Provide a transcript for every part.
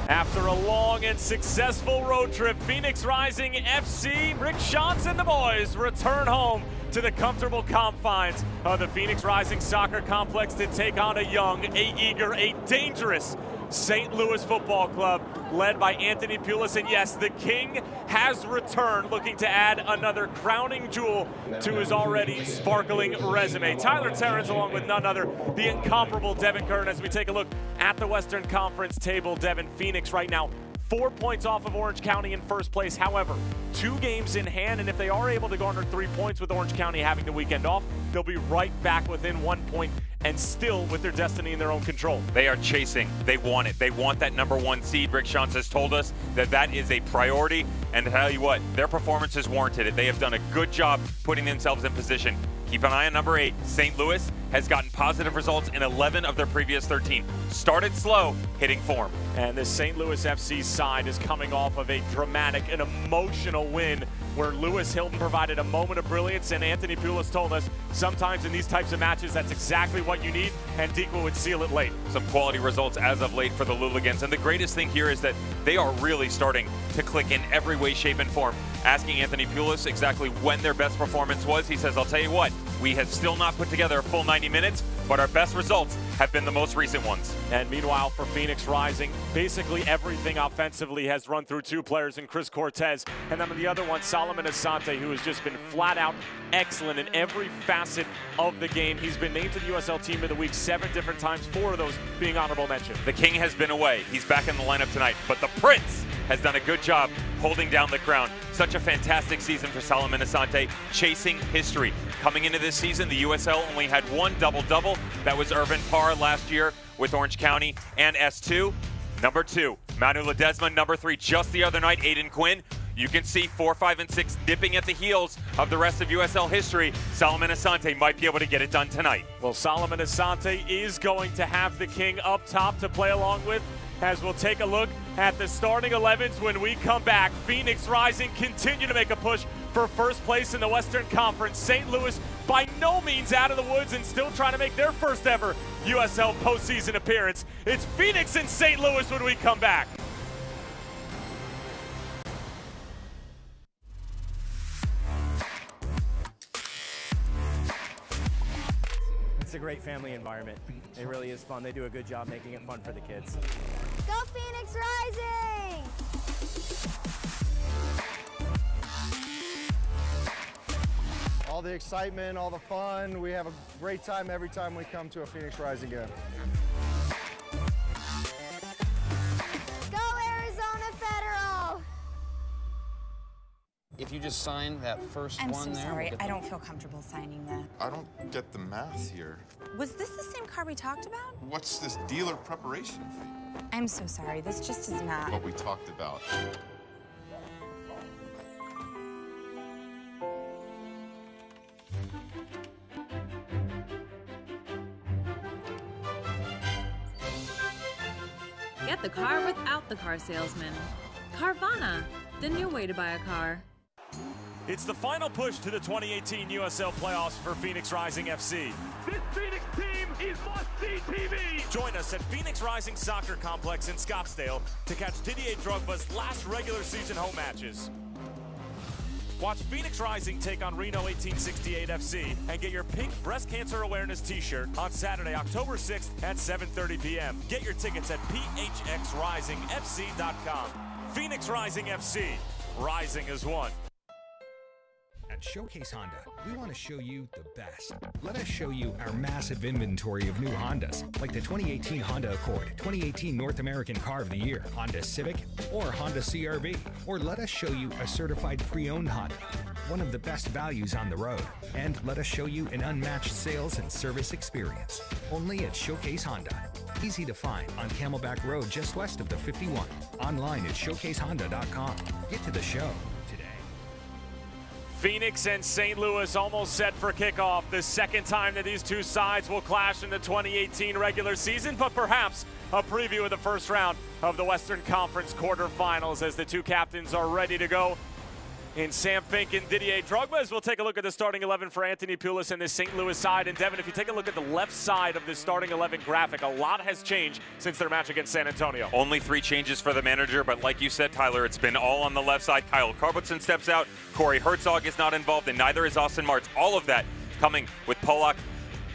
After a long and successful road trip, Phoenix Rising FC, Rick Shantz and the boys return home to the comfortable confines of the Phoenix Rising Soccer Complex to take on a young, a eager, a dangerous St. Louis Football Club led by Anthony Pulis. And yes, the King has returned, looking to add another crowning jewel to his already sparkling resume. Tyler Terrence along with none other, the incomparable Devin Kern. As we take a look at the Western Conference table, Devin, Phoenix right now 4 points off of Orange County in first place. However, 2 games in hand, and if they are able to garner 3 points with Orange County having the weekend off, they'll be right back within 1 point and still with their destiny in their own control. They are chasing. They want it. They want that #1 seed. Rick Shantz has told us that that is a priority, and to tell you what, their performance has warranted it. They have done a good job putting themselves in position. Keep an eye on number 8. St. Louis has gotten positive results in 11 of their previous 13. Started slow, hitting form. And this St. Louis FC side is coming off of a dramatic and emotional win where Lewis Hilton provided a moment of brilliance, and Anthony Pulis told us sometimes in these types of matches that's exactly what you need, and Dequa would seal it late. Some quality results as of late for the Luligans, and the greatest thing here is that they are really starting to click in every way, shape, and form. Asking Anthony Pulis exactly when their best performance was, he says, I'll tell you what, we have still not put together a full 90 minutes, but our best results have been the most recent ones. And meanwhile, for Phoenix Rising, basically everything offensively has run through 2 players in Chris Cortez, and then the other one, Solomon Asante, who has just been flat out excellent in every facet of the game. He's been named to the USL Team of the Week 7 different times, 4 of those being honorable mention. The King has been away. He's back in the lineup tonight, but the Prince has done a good job holding down the crown. Such a fantastic season for Solomon Asante, chasing history. Coming into this season, the USL only had 1 double-double. That was Irvin Parr last year with Orange County and S2. Number 2, Manu Ledesma. Number 3, just the other night, Aiden Quinn. You can see 4, 5, and 6 nipping at the heels of the rest of USL history. Solomon Asante might be able to get it done tonight. Well, Solomon Asante is going to have the King up top to play along with, as we'll take a look at the starting 11s when we come back. Phoenix Rising continue to make a push for first place in the Western Conference. St. Louis by no means out of the woods and still trying to make their first ever USL postseason appearance. It's Phoenix and St. Louis when we come back. It's a great family environment. It really is fun. They do a good job making it fun for the kids. Go Phoenix Rising! All the excitement, all the fun. We have a great time every time we come to a Phoenix Rising game. Go Arizona Federal! If you just sign that first I'm one so there. sorry. I don't feel comfortable signing that. I don't get the math here. Was this the same car we talked about? What's this dealer preparation fee? I'm so sorry. This just is not. What we talked about. Get the car without the car salesman. Carvana, the new way to buy a car. It's the final push to the 2018 USL playoffs for Phoenix Rising FC. This Phoenix team is must-see TV! Join us at Phoenix Rising Soccer Complex in Scottsdale to catch Didier Drogba's last regular season home matches. Watch Phoenix Rising take on Reno 1868 FC and get your pink breast cancer awareness t-shirt on Saturday, October 6th at 7:30 p.m. Get your tickets at phxrisingfc.com. Phoenix Rising FC, rising as one. At Showcase Honda, we want to show you the best. Let us show you our massive inventory of new Hondas, like the 2018 Honda Accord, 2018 North American Car of the Year, Honda Civic, or Honda CR-V. Or let us show you a certified pre-owned Honda, one of the best values on the road. And let us show you an unmatched sales and service experience. Only at Showcase Honda. Easy to find on Camelback Road just west of the 51. Online at showcasehonda.com. Get to the show today. Phoenix and St. Louis almost set for kickoff. The second time that these two sides will clash in the 2018 regular season, but perhaps a preview of the first round of the Western Conference quarterfinals as the two captains are ready to go. in Sam Fink and Didier Drogba, as we'll take a look at the starting 11 for Anthony Pulis and this St. Louis side. And Devin, if you take a look at the left side of this starting 11 graphic, a lot has changed since their match against San Antonio. Only 3 changes for the manager, but like you said, Tyler, it's been all on the left side. Kyle Carlson steps out, Corey Herzog is not involved, and neither is Austin Martz. All of that coming with Polak,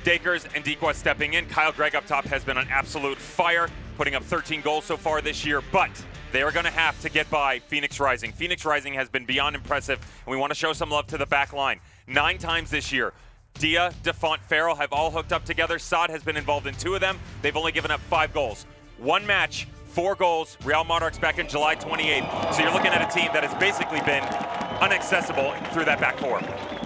Dakers, and Dequa stepping in. Kyle Gregg up top has been on absolute fire, putting up 13 goals so far this year, but they are going to have to get by Phoenix Rising. Phoenix Rising has been beyond impressive, and we want to show some love to the back line. 9 times this year, Dia, DeFont, Farrell have all hooked up together. Saad has been involved in 2 of them. They've only given up 5 goals. 1 match, 4 goals. Real Monarchs back in July 28th. So you're looking at a team that has basically been inaccessible through that back 4.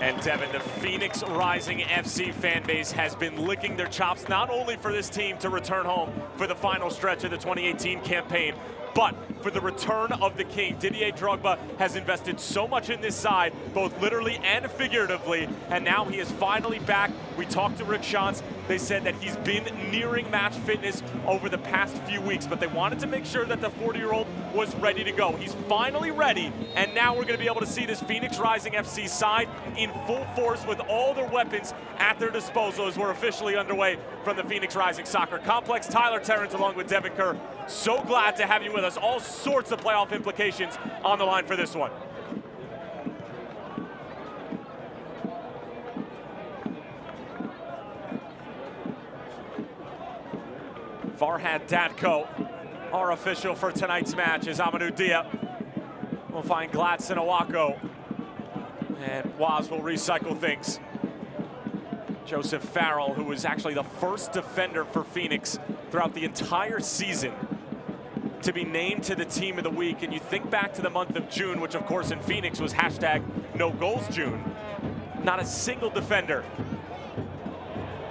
And Devin, the Phoenix Rising FC fan base has been licking their chops not only for this team to return home for the final stretch of the 2018 campaign, but for the return of the king. Didier Drogba has invested so much in this side, both literally and figuratively, and now he is finally back. We talked to Rick Schantz. They said that he's been nearing match fitness over the past few weeks, but they wanted to make sure that the 40-year-old was ready to go. He's finally ready, and now we're going to be able to see this Phoenix Rising FC side in full force with all their weapons at their disposal as we're officially underway from the Phoenix Rising Soccer Complex. Tyler Terrence along with Devin Kerr. So glad to have you with us. All sorts of playoff implications on the line for this one. Farhad Datko, our official for tonight's match, is Amadou Dia. We'll find Gladson Awako, and Waz will recycle things. Joseph Farrell, who was actually the first defender for Phoenix throughout the entire season to be named to the team of the week. And you think back to the month of June, which of course in Phoenix was #NoGoalsJune. Not a single defender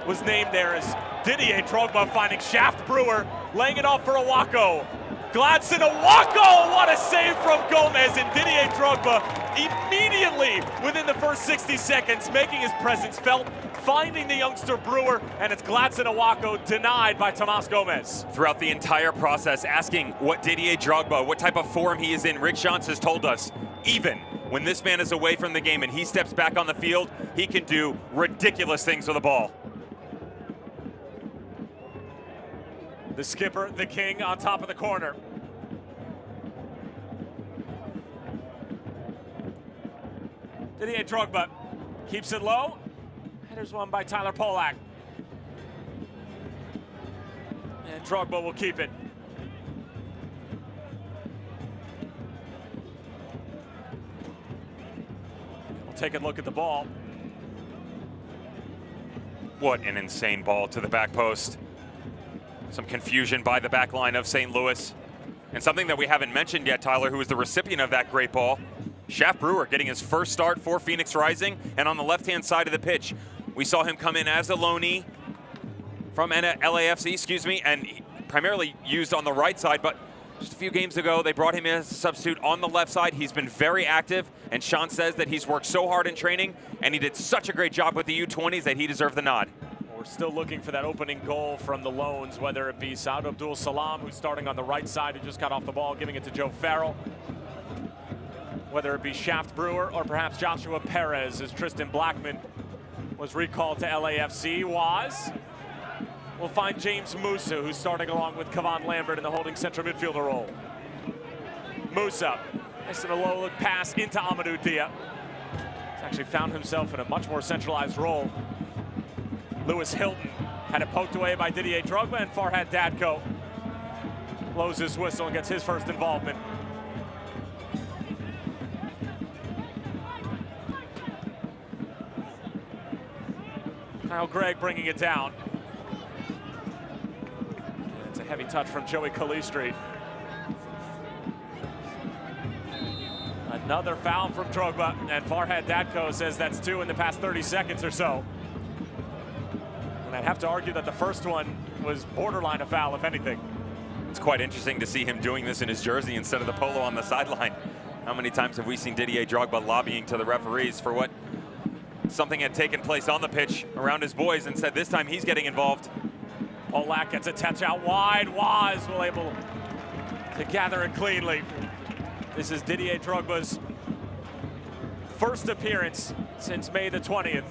was named there, as Didier Drogba finding Shaft Brewer, laying it off for Awako. Gladson Awako, what a save from Gomez, and Didier Drogba immediately within the first 60 seconds making his presence felt, finding the youngster Brewer, and it's Gladson Awako denied by Tomas Gomez. Throughout the entire process, asking what Didier Drogba, what type of form he is in, Rick Schantz has told us, even when this man is away from the game and he steps back on the field, he can do ridiculous things with the ball. The skipper, the king, on top of the corner. Didier Drogba keeps it low. Headers one by Tyler Polak. And Drogba will keep it. We'll take a look at the ball. What an insane ball to the back post. Some confusion by the back line of St. Louis. And something that we haven't mentioned yet, Tyler, who is the recipient of that great ball. Shaft Brewer getting his first start for Phoenix Rising. And on the left-hand side of the pitch, we saw him come in as a loanee from LAFC, and primarily used on the right side. But just a few games ago, they brought him in as a substitute on the left side. He's been very active, and Sean says that he's worked so hard in training, and he did such a great job with the U20s that he deserved the nod. We're still looking for that opening goal from the loans, whether it be Saad Abdul Salam, who's starting on the right side, who just got off the ball, giving it to Joe Farrell. Whether it be Shaft Brewer or perhaps Joshua Perez, as Tristan Blackman was recalled to LAFC. We'll find James Musa, who's starting along with Kavan Lambert in the holding central midfielder role. Musa, nice and a low look pass into Amadou Dia. He's actually found himself in a much more centralized role. Lewis Hilton had it poked away by Didier Drogba, and Farhad Datko blows his whistle and gets his first involvement. Kyle Gregg bringing it down. And it's a heavy touch from Joey Calistri. Another foul from Drogba, and Farhad Datko says that's 2 in the past 30 seconds or so. And I'd have to argue that the first one was borderline a foul, if anything. It's quite interesting to see him doing this in his jersey instead of the polo on the sideline. How many times have we seen Didier Drogba lobbying to the referees for what something had taken place on the pitch around his boys, and said this time he's getting involved. Polak gets a touch out wide. Waz will able to gather it cleanly. This is Didier Drogba's first appearance since May the 20th.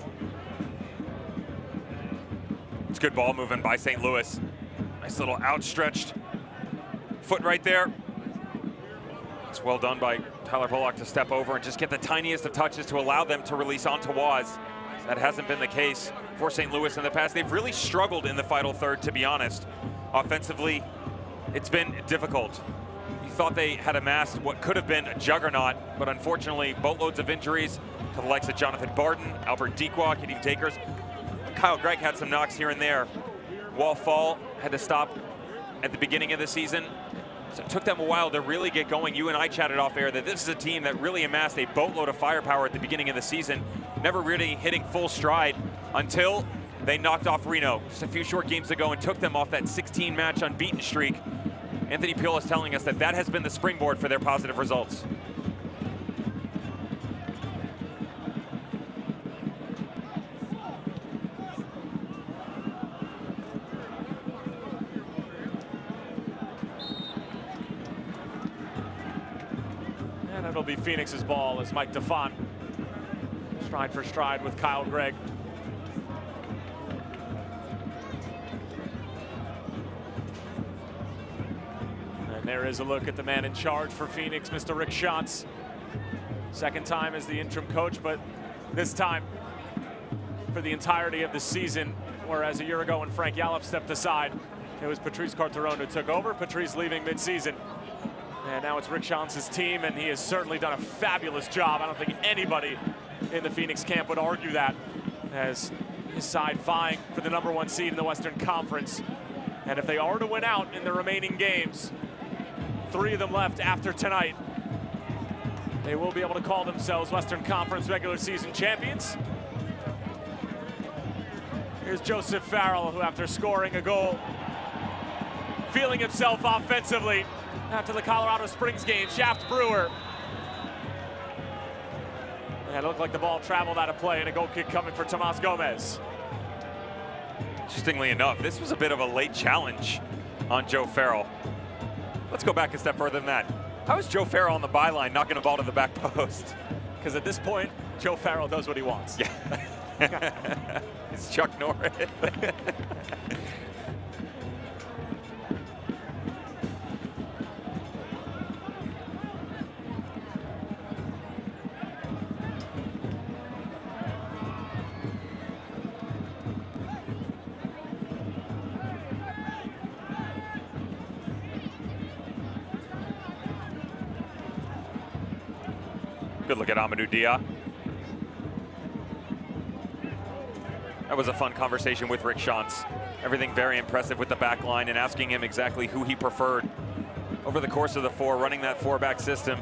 It's good ball movement by St. Louis. Nice little outstretched foot right there. It's well done by Tyler Bullock to step over and just get the tiniest of touches to allow them to release onto Waz. That hasn't been the case for St. Louis in the past. They've really struggled in the final third, to be honest. Offensively, it's been difficult. You thought they had amassed what could have been a juggernaut, but unfortunately, boatloads of injuries to the likes of Jonathan Barton, Albert Dequock, Kadeem Takers. Kyle Gregg had some knocks here and there. Wall Fall had to stop at the beginning of the season. So it took them a while to really get going. You and I chatted off air that this is a team that really amassed a boatload of firepower at the beginning of the season, never really hitting full stride until they knocked off Reno just a few short games ago and took them off that 16-match unbeaten streak. Anthony Pulis telling us that that has been the springboard for their positive results. And it'll be Phoenix's ball as Mike DeFont stride for stride with Kyle Gregg. And there is a look at the man in charge for Phoenix, Mr. Rick Schantz. Second time as the interim coach, but this time for the entirety of the season, whereas a year ago when Frank Yallop stepped aside, it was Patrice Carteron who took over, Patrice leaving mid-season. And now it's Rick Shantz's team, and he has certainly done a fabulous job. I don't think anybody in the Phoenix camp would argue that, as his side vying for the #1 seed in the Western Conference. And if they are to win out in the remaining games, 3 of them left after tonight, they will be able to call themselves Western Conference regular season champions. Here's Joseph Farrell, who after scoring a goal, feeling himself offensively after the Colorado Springs game, Shaft Brewer. And it looked like the ball traveled out of play, and a goal kick coming for Tomas Gomez. Interestingly enough, this was a bit of a late challenge on Joe Farrell. Let's go back a step further than that. How is Joe Farrell on the byline knocking a ball to the back post? Because at this point, Joe Farrell does what he wants. Yeah. It's Chuck Norris. Good look at Amadou Dia. That was a fun conversation with Rick Schantz. Everything very impressive with the back line and asking him exactly who he preferred over the course of the 4, running that 4-back system.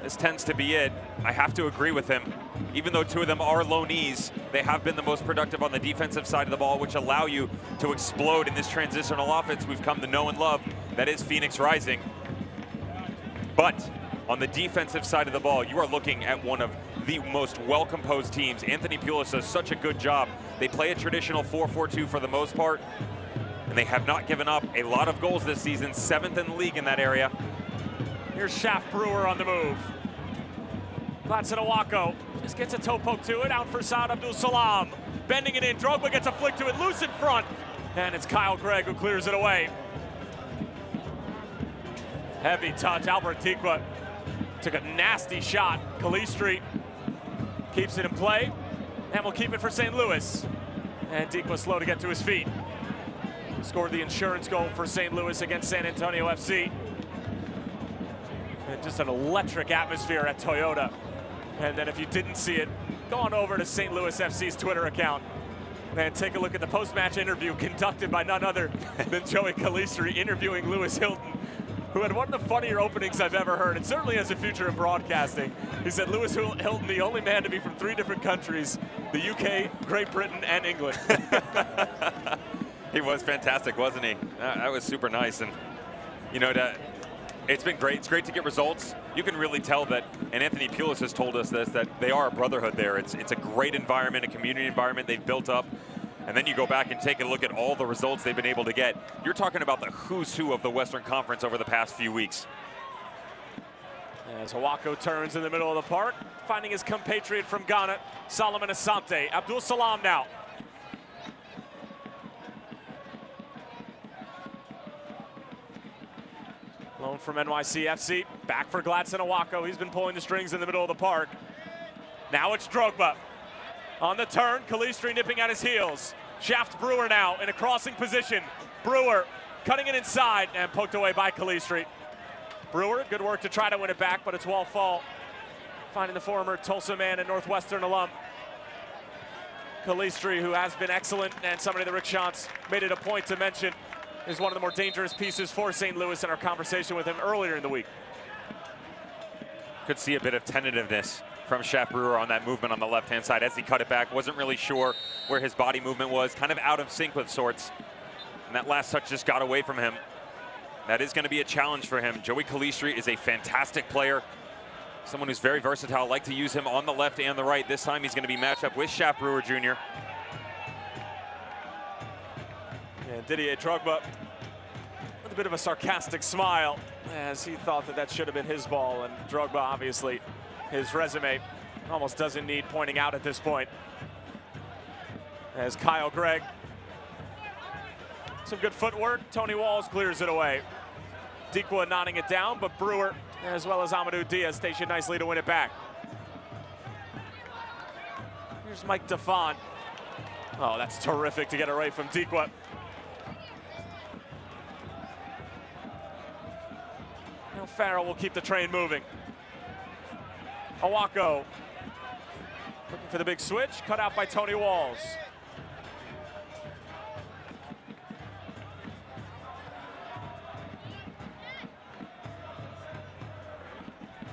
This tends to be it. I have to agree with him. Even though 2 of them are loanees, they have been the most productive on the defensive side of the ball, which allow you to explode in this transitional offense we've come to know and love. That is Phoenix Rising. But on the defensive side of the ball, you are looking at one of the most well-composed teams. Anthony Pulis does such a good job. They play a traditional 4-4-2 for the most part, and they have not given up a lot of goals this season, 7th in the league in that area. Here's Shaft Brewer on the move. Gladson Awako just gets a toe poke to it, out for Saad Abdul Salam. Bending it in, Drogba gets a flick to it, loose in front, and it's Kyle Gregg who clears it away. Heavy touch, Albert Tikva took a nasty shot. Calistri keeps it in play, and will keep it for St. Louis. And Tikva slow to get to his feet. Scored the insurance goal for St. Louis against San Antonio FC. And just an electric atmosphere at Toyota. And then if you didn't see it, go on over to St. Louis FC's Twitter account and take a look at the post-match interview conducted by none other than Joey Calistri interviewing Lewis Hilton, who had one of the funnier openings I've ever heard, and certainly has a future in broadcasting. He said Lewis Hilton, the only man to be from 3 different countries, the UK, Great Britain, and England. He was fantastic, wasn't he? That was super nice. And, you know, it's been great. It's great to get results. You can really tell that, and Anthony Pulis has told us this, that they are a brotherhood there. It's a great environment, a community environment they've built up. And then you go back and take a look at all the results they've been able to get. You're talking about the who's who of the Western Conference over the past few weeks. As Hawako turns in the middle of the park, finding his compatriot from Ghana, Solomon Asante. Abdul Salam now. Loan from NYCFC, back for Gladson Hawako. He's been pulling the strings in the middle of the park. Now it's Drogba. On the turn, Calistri nipping at his heels. Shaft Brewer now in a crossing position. Brewer cutting it inside and poked away by Calistri. Brewer, good work to try to win it back, but it's wall fall. Finding the former Tulsa man and Northwestern alum. Calistri, who has been excellent, and somebody that Rick Schantz made it a point to mention, is one of the more dangerous pieces for St. Louis in our conversation with him earlier in the week. Could see a bit of tentativeness from Shaft Brewer on that movement on the left-hand side as he cut it back. Wasn't really sure where his body movement was, kind of out of sync with sorts. And that last touch just got away from him. That is going to be a challenge for him. Joey Calistri is a fantastic player. Someone who's very versatile. Like to use him on the left and the right. This time he's going to be matched up with Shaft Brewer Jr. And Didier Drogba with a bit of a sarcastic smile as he thought that that should have been his ball. And Drogba, obviously, his resume almost doesn't need pointing out at this point. As Kyle Gregg, some good footwork. Tony Walls clears it away. Dikwa knotting it down, but Brewer, as well as Amadou Diaz, stationed nicely to win it back. Here's Mike Defon. Oh, that's terrific to get it right from Dikwa. Now Farrell will keep the train moving. Hawako looking for the big switch, cut out by Tony Walls.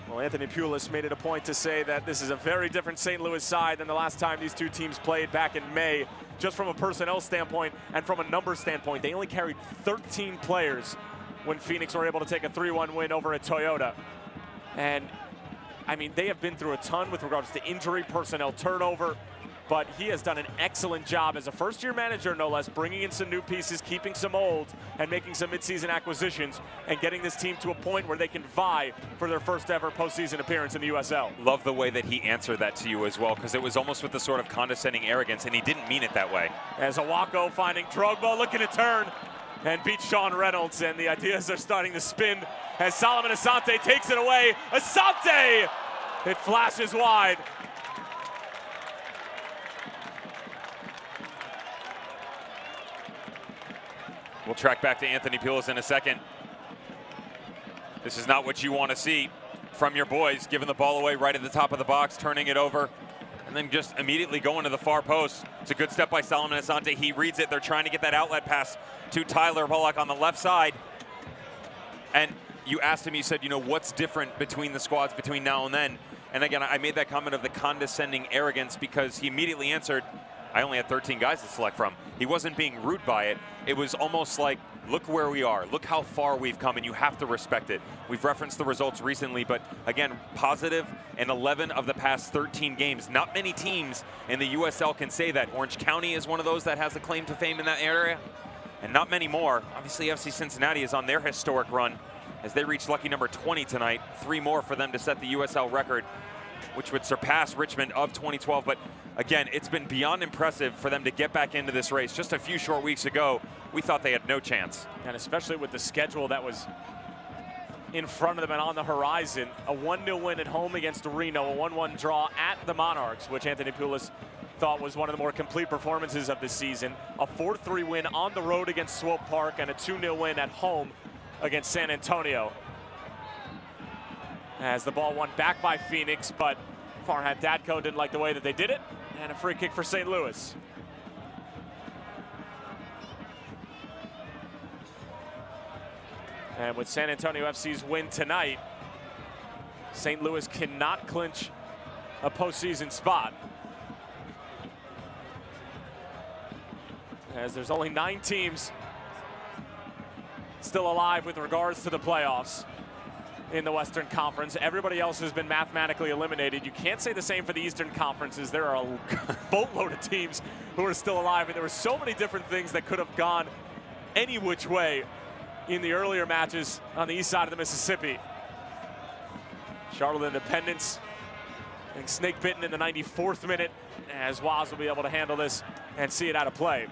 Well, Anthony Pulis made it a point to say that this is a very different St. Louis side than the last time these two teams played back in May, just from a personnel standpoint and from a numbers standpoint. They only carried 13 players when Phoenix were able to take a 3-1 win over at Toyota. And I mean, they have been through a ton with regards to injury, personnel turnover, but he has done an excellent job as a first-year manager, no less, bringing in some new pieces, keeping some old, and making some midseason acquisitions, and getting this team to a point where they can vie for their first ever postseason appearance in the USL. Love the way that he answered that to you as well, because it was almost with the sort of condescending arrogance, and he didn't mean it that way. As Hawako finding Drogba, looking to turn, and beat Sean Reynolds, and the ideas are starting to spin as Solomon Asante takes it away. Asante! It flashes wide. We'll track back to Anthony Pulis in a second. This is not what you want to see from your boys, giving the ball away right at the top of the box, turning it over, and then just immediately going to the far post. It's a good step by Solomon Asante. He reads it. They're trying to get that outlet pass to Tyler Bullock on the left side. And you asked him, you said, you know, what's different between the squads between now and then? And again, I made that comment of the condescending arrogance because he immediately answered, I only had 13 guys to select from. He wasn't being rude by it. It was almost like, look where we are. Look how far we've come, and you have to respect it. We've referenced the results recently, but again, positive in 11 of the past 13 games. Not many teams in the USL can say that. Orange County is one of those that has a claim to fame in that area, and not many more. Obviously, FC Cincinnati is on their historic run as they reach lucky number 20 tonight. 3 more for them to set the USL record, which would surpass Richmond of 2012. But again, it's been beyond impressive for them to get back into this race. Just a few short weeks ago, we thought they had no chance. And especially with the schedule that was in front of them and on the horizon. A 1-0 win at home against Reno, a 1-1 draw at the Monarchs, which Anthony Pulis thought was one of the more complete performances of the season. A 4-3 win on the road against Swope Park, and a 2-0 win at home against San Antonio. As the ball won back by Phoenix, but Farhad Dadko didn't like the way that they did it, and a free kick for St. Louis. And with San Antonio FC's win tonight, St. Louis cannot clinch a postseason spot, as there's only 9 teams still alive with regards to the playoffs in the Western Conference. Everybody else has been mathematically eliminated. You can't say the same for the Eastern Conferences. There are a boatload of teams who are still alive, and there were so many different things that could have gone any which way in the earlier matches on the east side of the Mississippi. Charlotte Independence getting snake bitten in the 94th minute, as Waz will be able to handle this and see it out of play.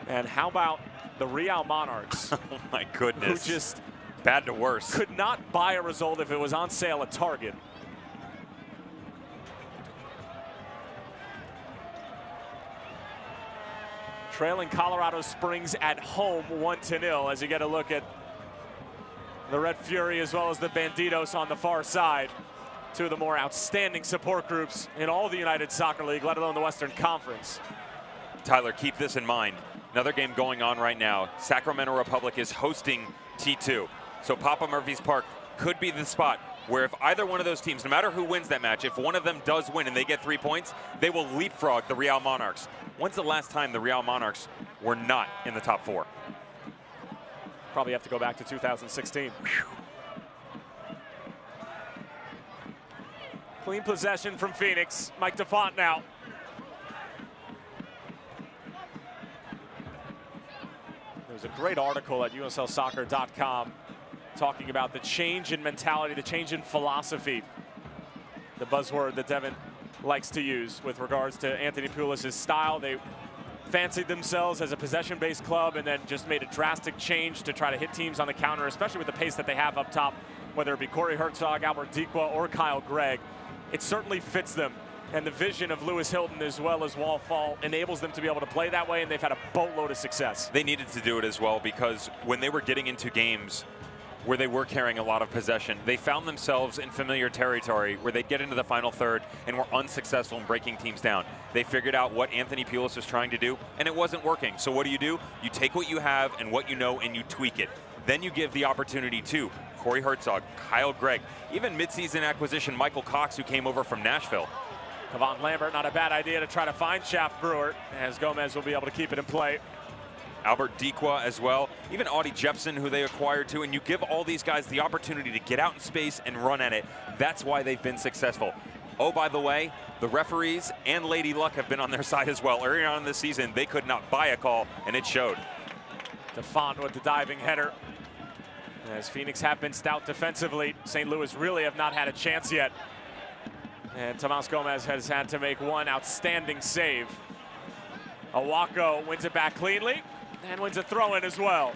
And how about the Real Monarchs? Oh my goodness. Who just bad to worse. Could not buy a result if it was on sale at Target. Trailing Colorado Springs at home 1-0 as you get a look at the Red Fury as well as the Bandidos on the far side. Two of the more outstanding support groups in all the United Soccer League, let alone the Western Conference. Tyler, keep this in mind. Another game going on right now. Sacramento Republic is hosting T2. So Papa Murphy's Park could be the spot where if either one of those teams, no matter who wins that match, if one of them does win and they get 3 points, they will leapfrog the Real Monarchs. When's the last time the Real Monarchs were not in the top 4? Probably have to go back to 2016. Clean possession from Phoenix. Mike DeFont now. There's a great article at USLsoccer.com talking about the change in mentality, the change in philosophy, the buzzword that Devin likes to use with regards to Anthony Pulis' style. They fancied themselves as a possession-based club and then just made a drastic change to try to hit teams on the counter, especially with the pace that they have up top, whether it be Corey Herzog, Albert Dikwa, or Kyle Gregg. It certainly fits them. And the vision of Lewis Hilton as well as Wall Fall enables them to be able to play that way, and they've had a boatload of success. They needed to do it as well because when they were getting into games where they were carrying a lot of possession, they found themselves in familiar territory where they'd get into the final third and were unsuccessful in breaking teams down. They figured out what Anthony Pulis was trying to do, and it wasn't working. So what do? You take what you have and what you know and you tweak it. Then you give the opportunity to Corey Herzog, Kyle Gregg, even midseason acquisition Michael Cox, who came over from Nashville. Kevon Lambert, not a bad idea to try to find Shaft Brewer, as Gomez will be able to keep it in play. Albert Dikwa as well, even Audie Jepson, who they acquired too, and you give all these guys the opportunity to get out in space and run at it. That's why they've been successful. Oh, by the way, the referees and Lady Luck have been on their side as well. Early on in the season, they could not buy a call, and it showed. DeFont with the diving header. As Phoenix have been stout defensively, St. Louis really have not had a chance yet. And Tomas Gomez has had to make one outstanding save. Awako wins it back cleanly and wins a throw-in as well.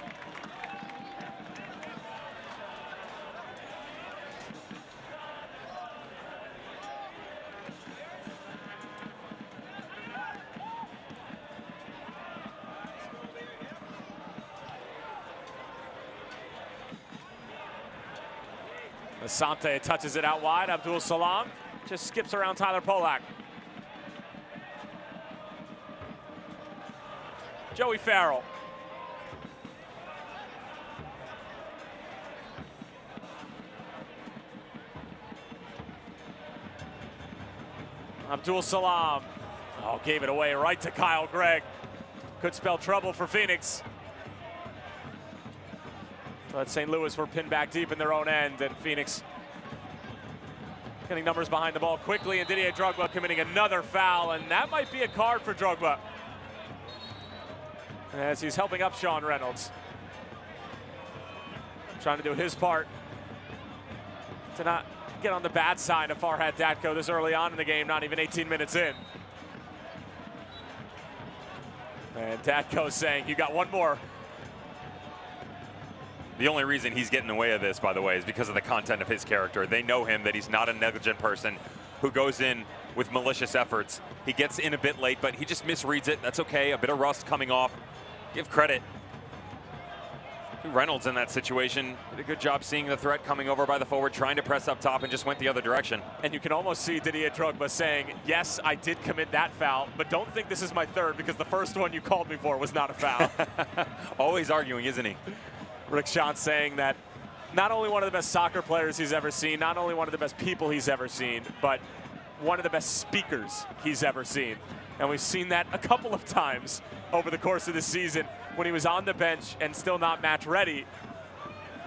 Asante touches it out wide. Abdul Salam just skips around Tyler Polak. Joey Farrell. Abdul Salam. Oh, gave it away right to Kyle Gregg. Could spell trouble for Phoenix. But St. Louis were pinned back deep in their own end, and Phoenix getting numbers behind the ball quickly, and Didier Drogba committing another foul, and that might be a card for Drogba as he's helping up Sean Reynolds. Trying to do his part to not get on the bad side of Farhad Datko this early on in the game, not even 18 minutes in. And Datko saying, you got one more. The only reason he's getting away with this, by the way, is because of the content of his character. They know him, that he's not a negligent person who goes in with malicious efforts. He gets in a bit late, but he just misreads it. That's okay, a bit of rust coming off. Give credit. Reynolds in that situation did a good job seeing the threat coming over by the forward, trying to press up top, and just went the other direction. And you can almost see Didier Drogba saying, yes, I did commit that foul, but don't think this is my third because the first one you called me for was not a foul. Always arguing, isn't he? Rick Schantz saying that not only one of the best soccer players he's ever seen, not only one of the best people he's ever seen, but one of the best speakers he's ever seen. And we've seen that a couple of times over the course of the season when he was on the bench and still not match ready.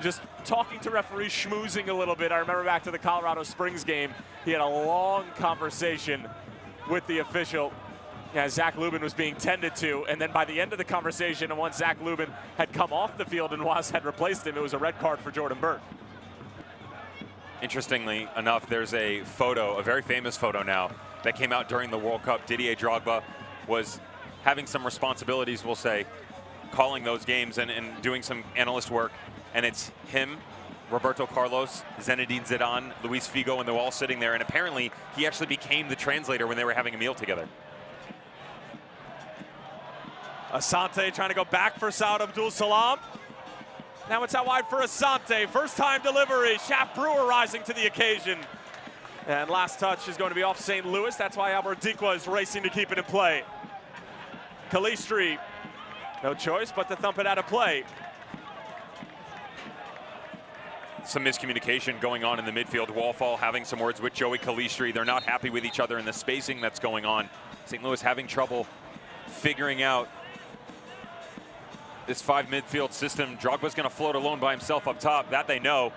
Just talking to referees, schmoozing a little bit. I remember back to the Colorado Springs game, he had a long conversation with the official as Zach Lubin was being tended to, and then by the end of the conversation, and once Zach Lubin had come off the field and Waz had replaced him, it was a red card for Jordan Burke. Interestingly enough, there's a photo, a very famous photo now, that came out during the World Cup. Didier Drogba was having some responsibilities, we'll say, calling those games and doing some analyst work. And it's him, Roberto Carlos, Zinedine Zidane, Luis Figo, and they're all sitting there. And apparently, he actually became the translator when they were having a meal together. Asante trying to go back for Saud Abdul Salam. Now it's out wide for Asante. First time delivery. Shaft Brewer rising to the occasion. And last touch is going to be off St. Louis. That's why Albert Dikwa is racing to keep it in play. Calistri, no choice but to thump it out of play. Some miscommunication going on in the midfield. Wallfall having some words with Joey Calistri. They're not happy with each other in the spacing that's going on. St. Louis having trouble figuring out this 5 midfield system. Drogba's going to float alone by himself up top. That they know.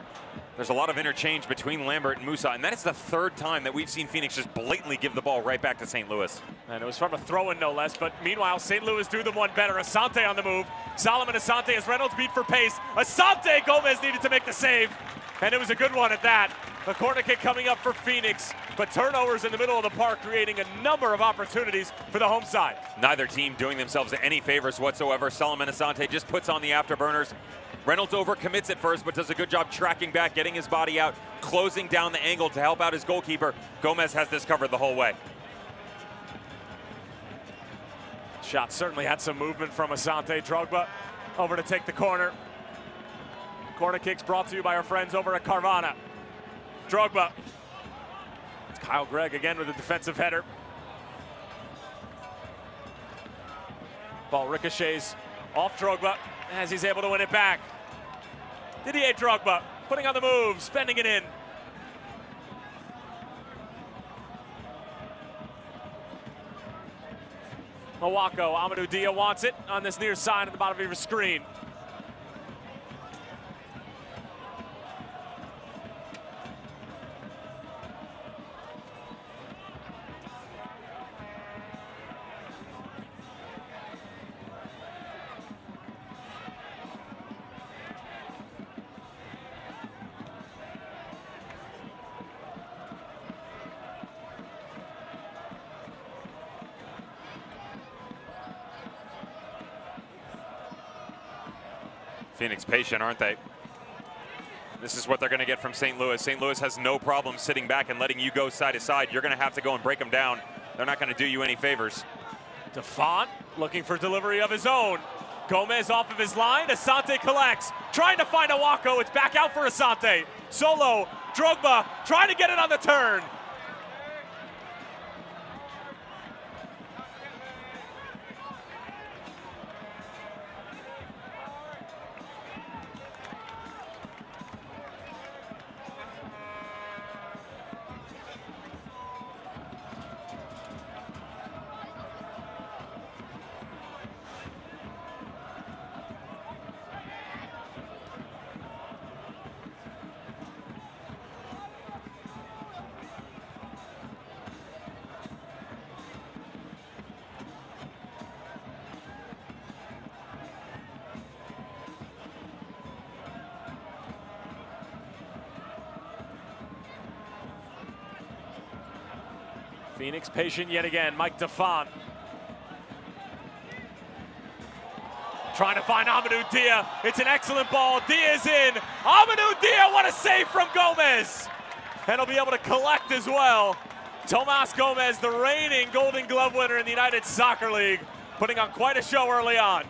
There's a lot of interchange between Lambert and Musa, and that is the 3rd time that we've seen Phoenix just blatantly give the ball right back to St. Louis. And it was from a throw-in, no less, but meanwhile, St. Louis do them one better. Asante on the move. Solomon Asante as Reynolds beat for pace. Asante, Gomez needed to make the save, and it was a good one at that. The corner kick coming up for Phoenix, but turnovers in the middle of the park creating a number of opportunities for the home side. Neither team doing themselves any favors whatsoever. Solomon Asante just puts on the afterburners. Reynolds overcommits at first, but does a good job tracking back, getting his body out, closing down the angle to help out his goalkeeper. Gomez has this covered the whole way. Shot certainly had some movement from Asante. Drogba over to take the corner. Corner kicks brought to you by our friends over at Carvana. Drogba. It's Kyle Gregg again with a defensive header. Ball ricochets off Drogba as he's able to win it back. Didier Drogba putting on the move, spending it in. Mawako, Amadou Dia wants it on this near side at the bottom of your screen. Phoenix patient, aren't they? This is what they're going to get from St. Louis. St. Louis has no problem sitting back and letting you go side to side. You're going to have to go and break them down. They're not going to do you any favors. Defont looking for delivery of his own. Gomez off of his line. Asante collects. Trying to find Awako. It's back out for Asante. Solo. Drogba trying to get it on the turn. Phoenix patient yet again. Mike Defont. Trying to find Amadou Dia. It's an excellent ball. Dia is in. Amadou Dia, what a save from Gomez. And he'll be able to collect as well. Tomas Gomez, the reigning Golden Glove winner in the United Soccer League, putting on quite a show early on.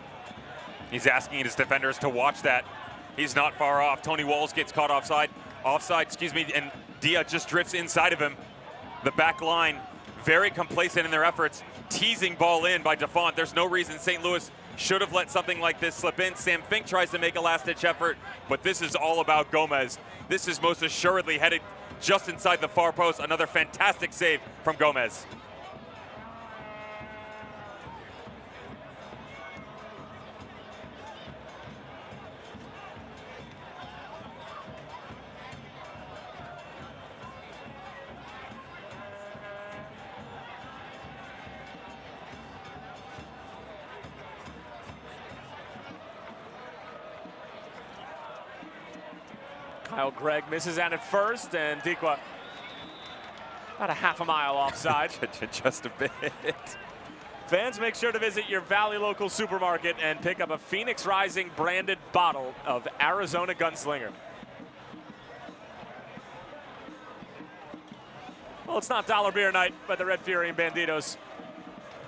He's asking his defenders to watch that. He's not far off. Tony Walls gets caught offside, and Dia just drifts inside of him. The back line very complacent in their efforts, teasing ball in by Defont. There's no reason St. Louis should have let something like this slip in. Sam Fink tries to make a last-ditch effort, but this is all about Gomez. This is most assuredly headed just inside the far post. Another fantastic save from Gomez. Kyle Gregg misses at it first, and Dikwa about a half a mile offside. Just a bit. Fans, make sure to visit your Valley local supermarket and pick up a Phoenix Rising branded bottle of Arizona Gunslinger. Well, it's not dollar beer night, but the Red Fury and Banditos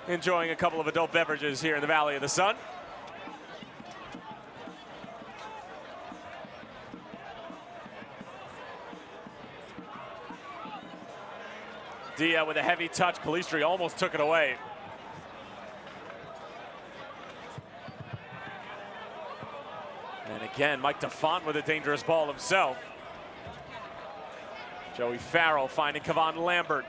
enjoying a couple of adult beverages here in the Valley of the Sun. Dia with a heavy touch. Calistri almost took it away. And again, Mike DeFont with a dangerous ball himself. Joey Farrell finding Kevon Lambert.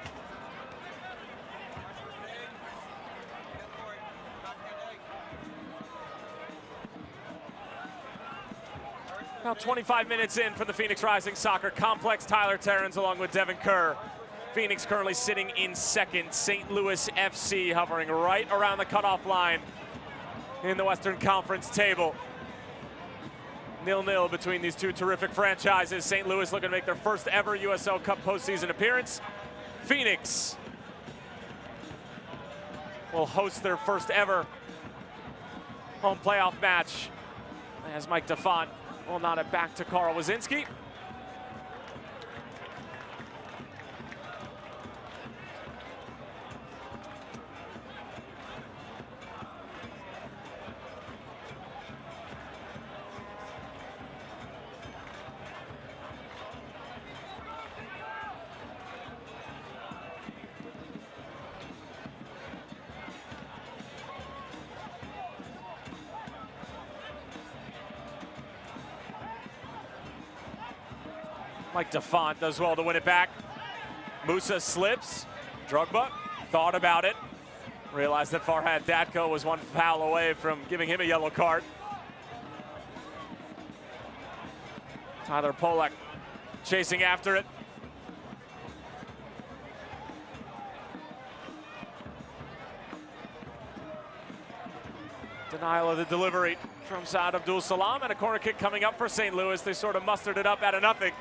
About 25 minutes in for the Phoenix Rising Soccer Complex. Tyler Terrens along with Devin Kerr. Phoenix currently sitting in second. St. Louis FC hovering right around the cutoff line in the Western Conference table. 0-0 between these two terrific franchises. St. Louis looking to make their first ever USL Cup postseason appearance. Phoenix will host their first ever home playoff match as Mike DeFont will nod it back to Carl Wazinski. Mike DeFont does well to win it back. Musa slips. Drogba thought about it. Realized that Farhad Datko was one foul away from giving him a yellow card. Tyler Polak chasing after it. Denial of the delivery from Saad Abdul Salam, and a corner kick coming up for St. Louis. They sort of mustered it up out of nothing.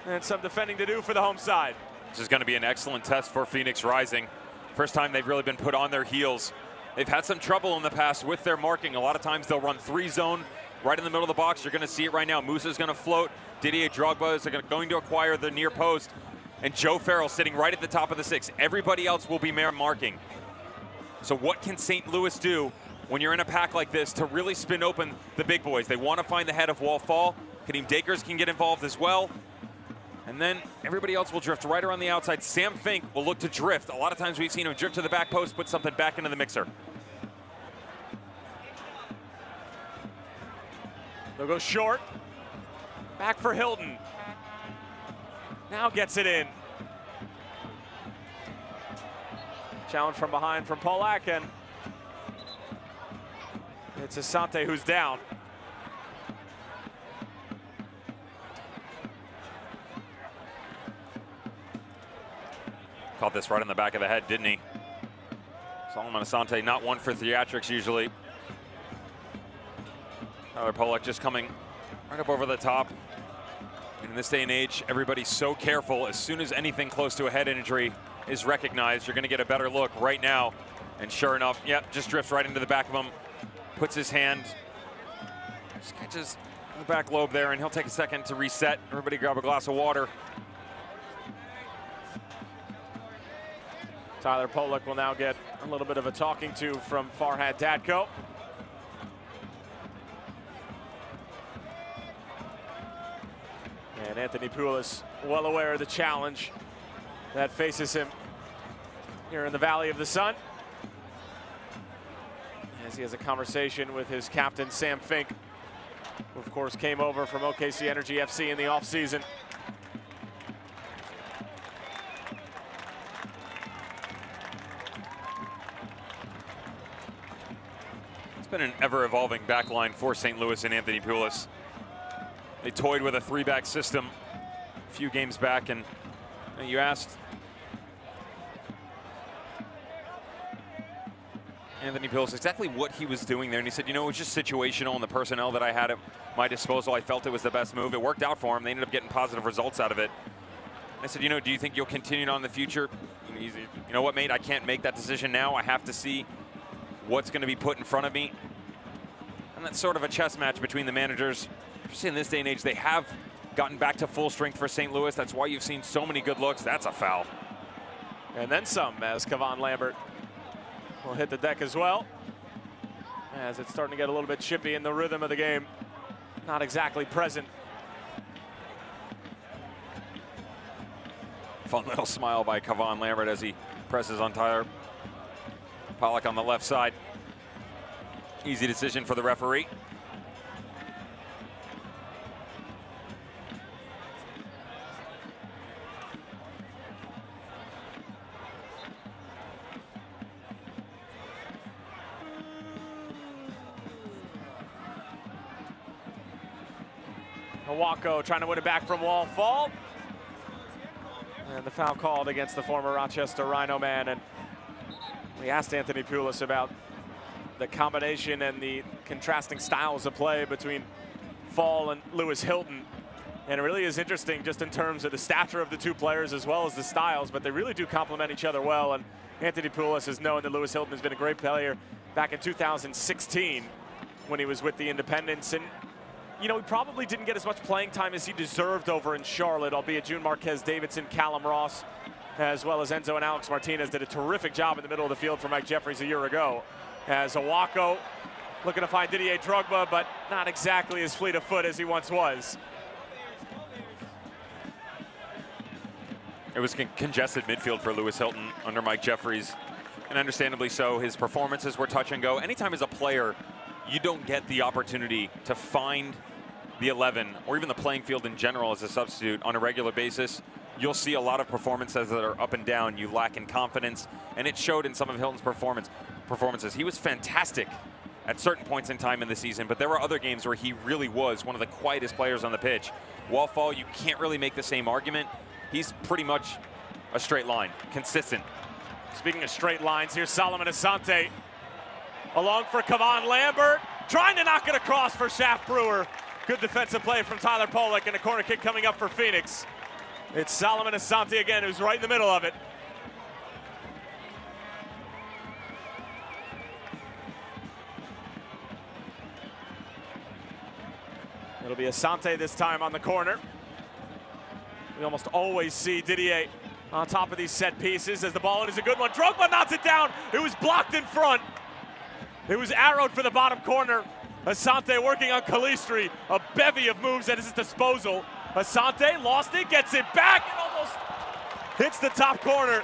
And some defending to do for the home side. This is going to be an excellent test for Phoenix Rising. First time they've really been put on their heels. They've had some trouble in the past with their marking. A lot of times they'll run 3-zone right in the middle of the box. You're going to see it right now. Musa's going to float. Didier Drogba is going to acquire the near post. And Joe Farrell sitting right at the top of the 6. Everybody else will be marking. So what can St. Louis do when you're in a pack like this to really spin open the big boys? They want to find the head of Wall Fall. Kadeem Dakers can get involved as well. And then everybody else will drift right around the outside. Sam Fink will look to drift. A lot of times we've seen him drift to the back post, put something back into the mixer. They'll go short. Back for Hilton. Now gets it in. Challenge from behind from Polak, and it's Asante who's down. Caught this right on the back of the head, didn't he? Solomon Asante, not one for theatrics usually. Tyler Polak just coming right up over the top. And in this day and age, everybody's so careful. As soon as anything close to a head injury is recognized, you're going to get a better look right now. And sure enough, yep, just drifts right into the back of him. Puts his hand, sketches the back lobe there, and he'll take a second to reset. Everybody grab a glass of water. Tyler Polak will now get a little bit of a talking to from Farhad Datko. And Anthony Poulos, well aware of the challenge that faces him here in the Valley of the Sun, as he has a conversation with his captain, Sam Fink, who of course came over from OKC Energy FC in the offseason. It's been an ever-evolving back line for St. Louis and Anthony Poulos. They toyed with a 3-back system a few games back, and you asked Anthony Pulis exactly what he was doing there, and he said, you know, it was just situational, and the personnel that I had at my disposal, I felt it was the best move. It worked out for him. They ended up getting positive results out of it. I said, you know, do you think you'll continue on in the future? You know what, mate, I can't make that decision now. I have to see what's going to be put in front of me. And that's sort of a chess match between the managers. Especially in this day and age, they have gotten back to full strength for St. Louis. That's why you've seen so many good looks. That's a foul. And then some, as Kevon Lambert will hit the deck as well. As it's starting to get a little bit chippy in the rhythm of the game. Not exactly present. Fun little smile by Kevon Lambert as he presses on Tyler Pollock on the left side. Easy decision for the referee. Owako trying to win it back from wall fault. And the foul called against the former Rochester Rhino man. And we asked Anthony Pulis about the combination and the contrasting styles of play between Fall and Lewis Hilton. And it really is interesting just in terms of the stature of the two players as well as the styles, but they really do complement each other well. And Anthony Pulis has known that Lewis Hilton has been a great player back in 2016 when he was with the Independents. And you know, he probably didn't get as much playing time as he deserved over in Charlotte, albeit June Marquez Davidson, Callum Ross, as well as Enzo and Alex Martinez did a terrific job in the middle of the field for Mike Jeffries a year ago. As Owako looking to find Didier Drogba, but not exactly as fleet of foot as he once was. It was congested midfield for Lewis Hilton under Mike Jeffries, and understandably so. His performances were touch and go. Anytime as a player, you don't get the opportunity to find the 11 or even the playing field in general as a substitute on a regular basis, you'll see a lot of performances that are up and down. You lack in confidence, and it showed in some of Hilton's performances. He was fantastic at certain points in time in the season, but there were other games where he really was one of the quietest players on the pitch. Wallfall, you can't really make the same argument. He's pretty much a straight line, consistent. Speaking of straight lines, here's Solomon Asante along for Kevon Lambert, trying to knock it across for Shaft Brewer. Good defensive play from Tyler Pollock, and a corner kick coming up for Phoenix. It's Solomon Asante again, who's right in the middle of it. It'll be Asante this time on the corner. We almost always see Didier on top of these set pieces as the ball is a good one. Drogba knocks it down. It was blocked in front. It was arrowed for the bottom corner. Asante working on Calistri. A bevy of moves at his disposal. Asante lost it, gets it back, and almost hits the top corner.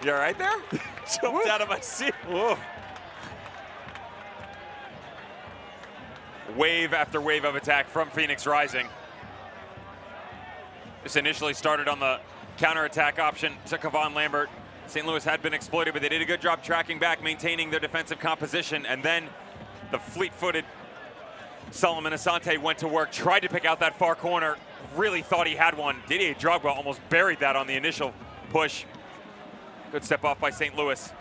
You all right there? Jumped out of my seat. Whoa. Wave after wave of attack from Phoenix Rising. This initially started on the counterattack option to Kevon Lambert. St. Louis had been exploited, but they did a good job tracking back, maintaining their defensive composition, and then the fleet-footed Solomon Asante went to work, tried to pick out that far corner, really thought he had one. Didier Drogba almost buried that on the initial push. Good step off by St. Louis.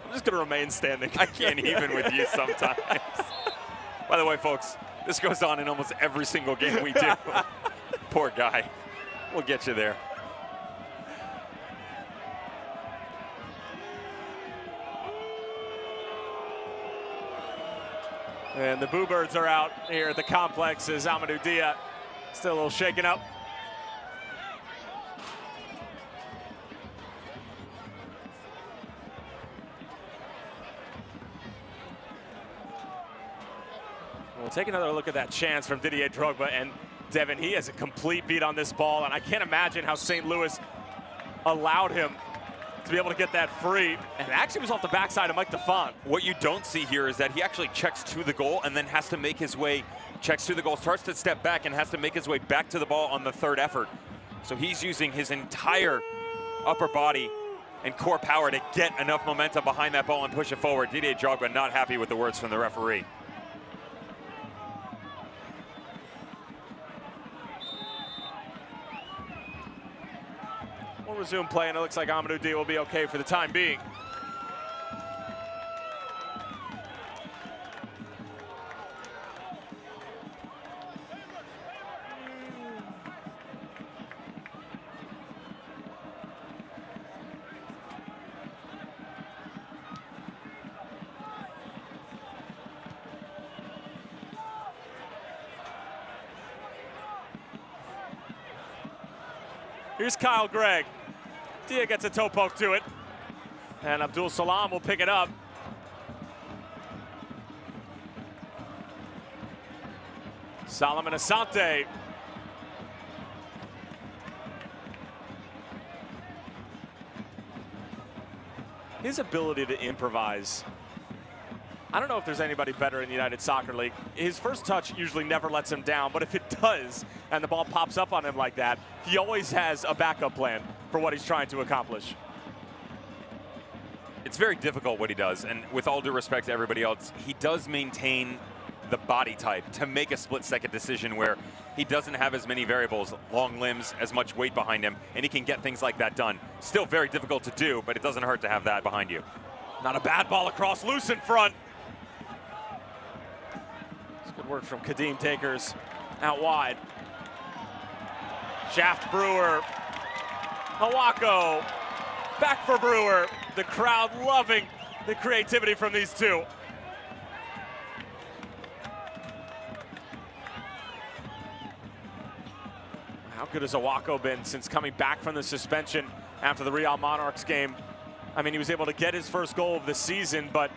I'm just going to remain standing. I can't even with you sometimes. By the way, folks, this goes on in almost every single game we do. Poor guy. We'll get you there. And the Boo Birds are out here at the complex as Amadou Dia still a little shaken up. We'll take another look at that chance from Didier Drogba, and Devin, he has a complete beat on this ball, and I can't imagine how St. Louis allowed him to be able to get that free, and it actually was off the backside of Mike DeFont. What you don't see here is that he actually checks to the goal and then has to make his way, checks to the goal, starts to step back and has to make his way back to the ball on the third effort. So he's using his entire upper body and core power to get enough momentum behind that ball and push it forward. Didier Drogba not happy with the words from the referee. resume play, and it looks like Amadou D will be okay for the time being. Here's Kyle Gregg. Dia gets a toe poke to it. And Abdul Salam will pick it up. Solomon Asante. His ability to improvise. I don't know if there's anybody better in the United Soccer League. His first touch usually never lets him down, but if it does, and the ball pops up on him like that, he always has a backup plan for what he's trying to accomplish. It's very difficult what he does, and with all due respect to everybody else, he does maintain the body type to make a split-second decision where he doesn't have as many variables, long limbs, as much weight behind him, and he can get things like that done. Still very difficult to do, but it doesn't hurt to have that behind you. Not a bad ball across, loose in front. It's good work from Kadeem Takers out wide. Shaft Brewer. Hawako. Back for Brewer. The crowd loving the creativity from these two. How good has Hawako been since coming back from the suspension after the Real Monarchs game? I mean, he was able to get his first goal of the season, but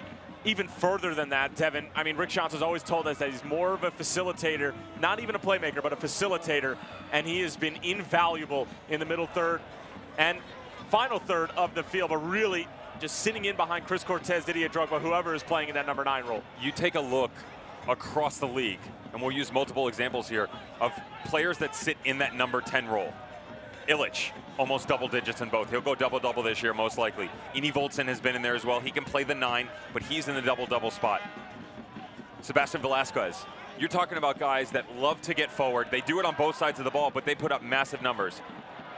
even further than that, Devin, I mean, Rick Shantz has always told us that he's more of a facilitator, not even a playmaker, but a facilitator, and he has been invaluable in the middle third and final third of the field, but really just sitting in behind Chris Cortez, Didier Drogba, whoever is playing in that number 9 role. You take a look across the league, and we'll use multiple examples here of players that sit in that number 10 role. Illich, almost double digits in both. He'll go double-double this year, most likely. Ini Voltsen has been in there as well. He can play the 9, but he's in the double-double spot. Sebastian Velasquez. You're talking about guys that love to get forward. They do it on both sides of the ball, but they put up massive numbers.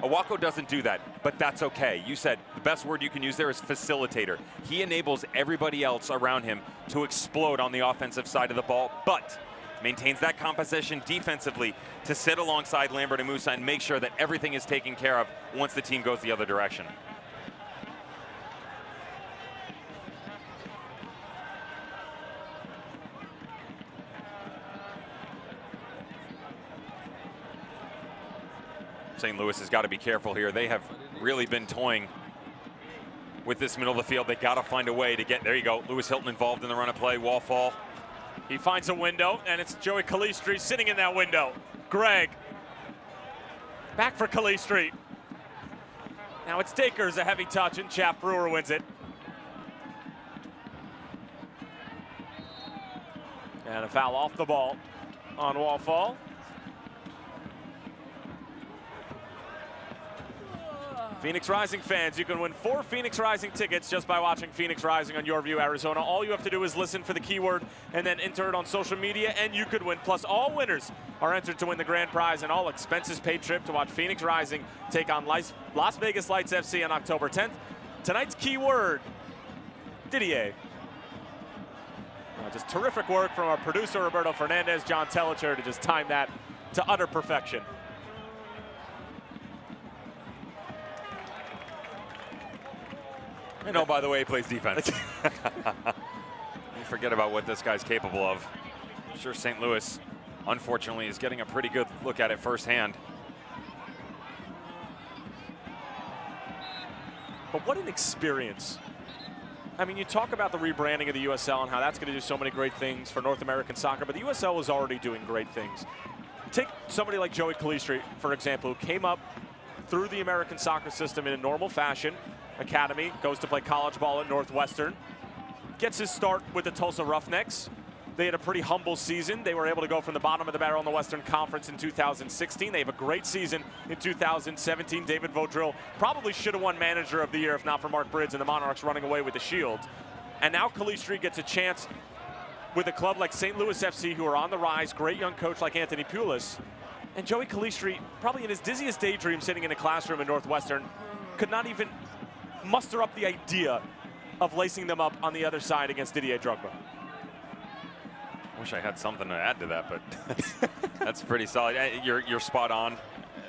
Hawako doesn't do that, but that's okay. You said the best word you can use there is facilitator. He enables everybody else around him to explode on the offensive side of the ball, but maintains that composition defensively to sit alongside Lambert and Musa and make sure that everything is taken care of once the team goes the other direction. St. Louis has got to be careful here. They have really been toying with this middle of the field. They got to find a way to get, there you go, Lewis Hilton involved in the run of play, wall fall. He finds a window, and it's Joey Calistri sitting in that window. Gregg. Back for Calistri. Now it's Takers, a heavy touch, and Shaft Brewer wins it. And a foul off the ball on wall fall. Phoenix Rising fans, you can win 4 Phoenix Rising tickets just by watching Phoenix Rising on Your View Arizona. All you have to do is listen for the keyword and then enter it on social media, and you could win. Plus, all winners are entered to win the grand prize and all expenses paid trip to watch Phoenix Rising take on Las Vegas Lights FC on October 10th. Tonight's keyword, Didier. Just terrific work from our producer, Roberto Fernandez, John Tellicher, to just time that to utter perfection. And oh, by the way, he plays defense. You forget about what this guy's capable of. I'm sure St. Louis, unfortunately, is getting a pretty good look at it firsthand. But what an experience. I mean, you talk about the rebranding of the USL and how that's going to do so many great things for North American soccer, but the USL was already doing great things. Take somebody like Joey Calistri, for example, who came up through the American soccer system in a normal fashion. Academy, goes to play college ball at Northwestern, gets his start with the Tulsa Roughnecks. They had a pretty humble season. They were able to go from the bottom of the barrel in the Western Conference in 2016. They have a great season in 2017. David Vaudreuil probably should have won Manager of the Year if not for Mark Bridge and the Monarchs running away with the Shield. And now Calistri gets a chance with a club like St. Louis FC, who are on the rise, great young coach like Anthony Pulis. And Joey Calistri, probably in his dizziest daydream, sitting in a classroom in Northwestern, could not even muster up the idea of lacing them up on the other side against Didier Drogba. Wish I had something to add to that, but that's pretty solid. You're spot on.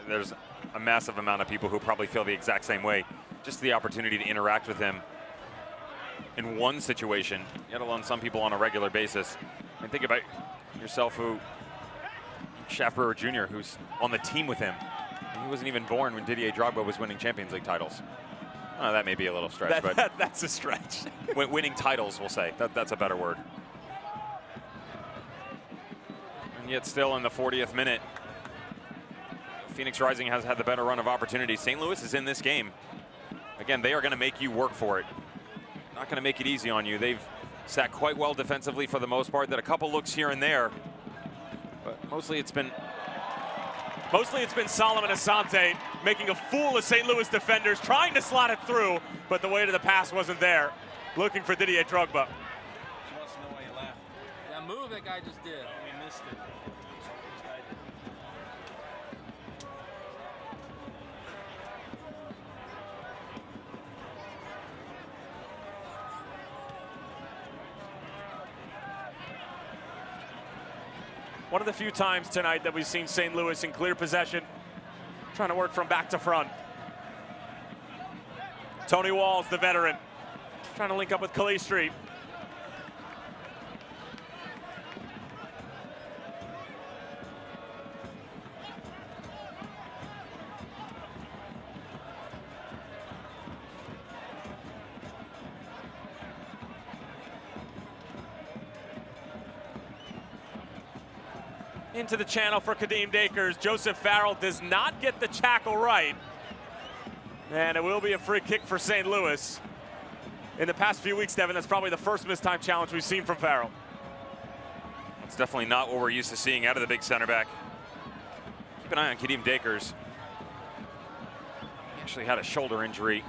There's a massive amount of people who probably feel the exact same way. Just the opportunity to interact with him in one situation, let alone some people on a regular basis. And think about yourself, who Shaft Brewer Jr., who's on the team with him. He wasn't even born when Didier Drogba was winning Champions League titles. Oh, that may be a little stretch, but that's a stretch. Winning titles, we'll say. That's a better word. And yet still in the 40th minute, Phoenix Rising has had the better run of opportunities. St. Louis is in this game. Again, they are going to make you work for it. Not going to make it easy on you. They've sat quite well defensively for the most part. That a couple looks here and there, but mostly it's been Solomon Asante making a fool of St. Louis defenders, trying to slot it through, but the weight of the pass wasn't there. Looking for Didier Drogba. He wants to know why you laughed. That move that guy just did, we missed it. One of the few times tonight that we've seen St. Louis in clear possession, trying to work from back to front. Tony Walls, the veteran, trying to link up with Calistri. Into the channel for Kadeem Dakers. Joseph Farrell does not get the tackle right. And it will be a free kick for St. Louis. In the past few weeks, Devin, that's probably the first missed time challenge we've seen from Farrell. It's definitely not what we're used to seeing out of the big center back. Keep an eye on Kadeem Dakers. He actually had a shoulder injury.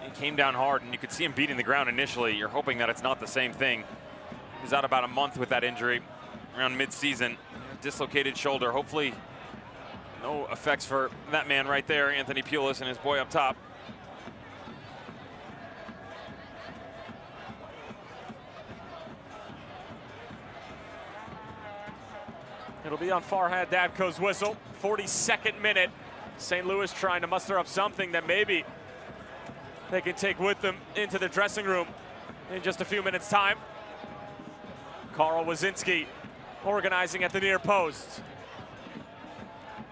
He came down hard, and you could see him beating the ground initially. You're hoping that it's not the same thing. He was out about a month with that injury, around mid-season. Dislocated shoulder. Hopefully no effects for that man right there, Anthony Pulis, and his boy up top. It'll be on Farhad Dadko's whistle. 42nd minute. St. Louis trying to muster up something that maybe they can take with them into the dressing room in just a few minutes' time. Karl Wazinski organizing at the near post.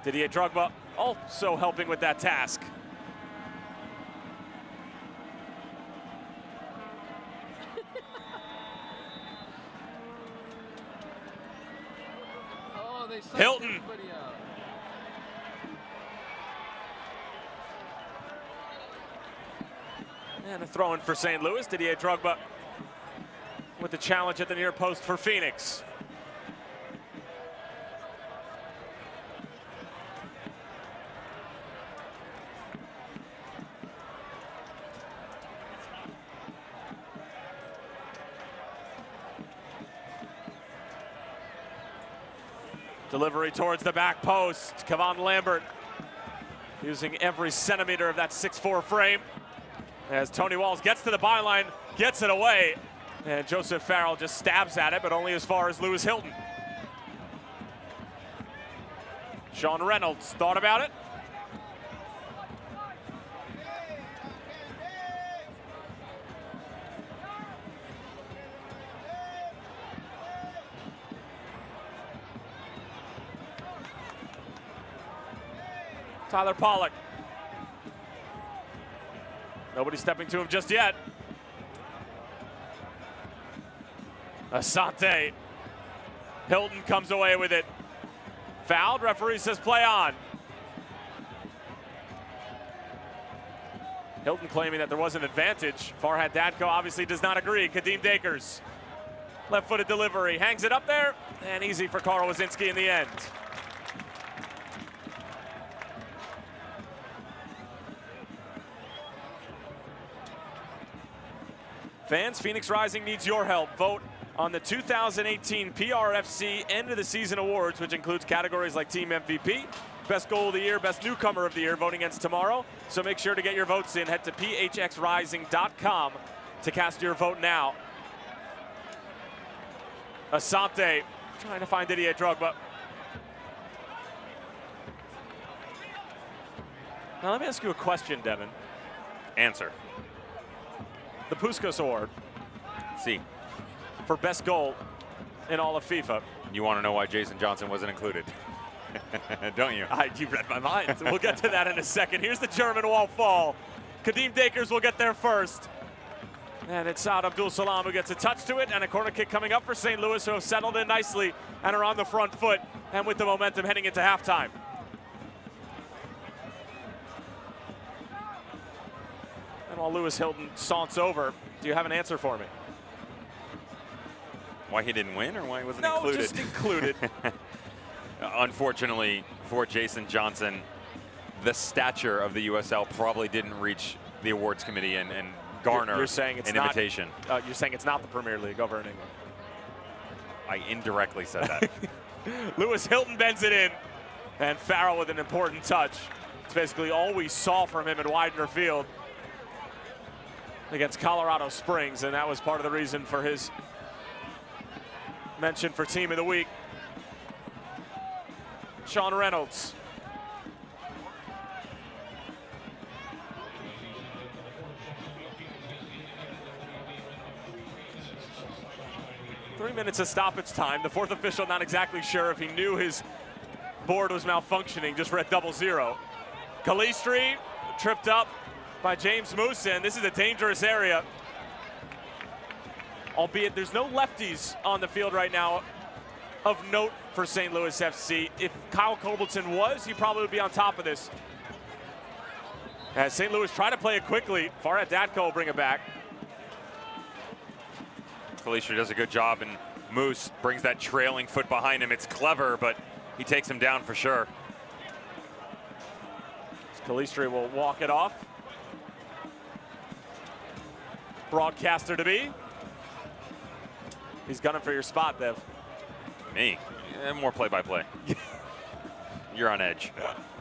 Didier Drogba also helping with that task. Oh, they Hilton. And a throw in for St. Louis. Didier Drogba with the challenge at the near post for Phoenix. Delivery towards the back post. Kevon Lambert using every centimeter of that 6'4" frame. As Tony Walls gets to the byline, gets it away. And Joseph Farrell just stabs at it, but only as far as Lewis Hilton. Sean Reynolds thought about it. Tyler Pollock. Nobody stepping to him just yet. Asante. Hilton comes away with it. Fouled, referee says play on. Hilton claiming that there was an advantage. Farhad Dadko obviously does not agree. Kadeem Dakers. Left-footed delivery, hangs it up there, and easy for Karl Wazinski in the end. Fans, Phoenix Rising needs your help. Vote on the 2018 PRFC End of the Season Awards, which includes categories like Team MVP, Best goal of the year, best newcomer of the year, voting ends tomorrow. So make sure to get your votes in. Head to phxrising.com to cast your vote now. Asante trying to find Didier Drogba. Now let me ask you a question, Devin. Answer. The Puskas Award. See. For best goal in all of FIFA. You want to know why Jason Johnson wasn't included? Don't you? You read my mind. We'll get to that in a second. Here's the German wall fall. Kadeem Dakers will get there first. And it's Saad Abdul Salam who gets a touch to it, and a corner kick coming up for St. Louis, who have settled in nicely and are on the front foot and with the momentum heading into halftime. And while Lewis Hilton saunts over, do you have an answer for me? Why he didn't win or why he wasn't no, included? Just included. Unfortunately for Jason Johnson, the stature of the USL probably didn't reach the awards committee and garner you're saying it's an not, invitation. You're saying it's not the Premier League over in England. I indirectly said that. Lewis Hilton bends it in, and Farrell with an important touch. It's basically all we saw from him in Widener Field against Colorado Springs, and that was part of the reason for his mention for Team of the Week. Sean Reynolds. Minutes of stoppage time. The fourth official not exactly sure if he knew his board was malfunctioning, just read 0-0. Calistri tripped up by James Musa, and this is a dangerous area. Albeit there's no lefties on the field right now of note for St. Louis FC. If Kyle Cobleton was, he probably would be on top of this. As St. Louis try to play it quickly, Farhad Datko will bring it back. Calistri does a good job, and Moose brings that trailing foot behind him. It's clever, but he takes him down for sure. Calistri will walk it off. Broadcaster to be. He's gunning for your spot, Dev. Me? More play-by-play. You're on edge.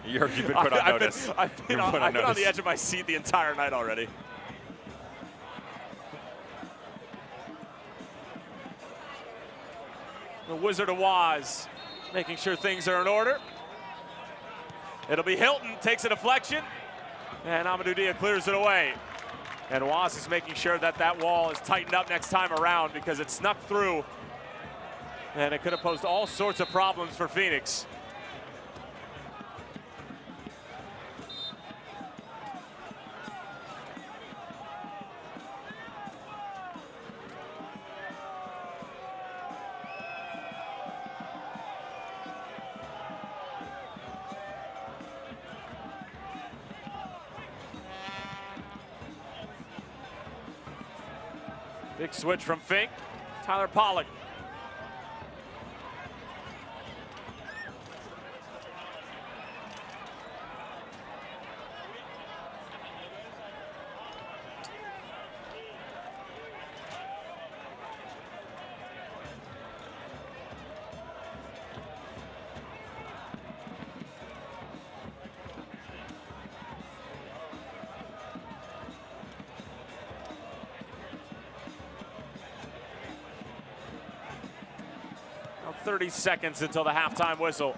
You've been put on notice. I've been on the edge of my seat the entire night already. The Wizard of Woz making sure things are in order. It'll be Hilton, takes a deflection, and Amadou Dia clears it away. And Woz is making sure that that wall is tightened up next time around because it snuck through, and it could have posed all sorts of problems for Phoenix. Big switch from Fink. Tyler Pollock. Now 30 seconds until the halftime whistle.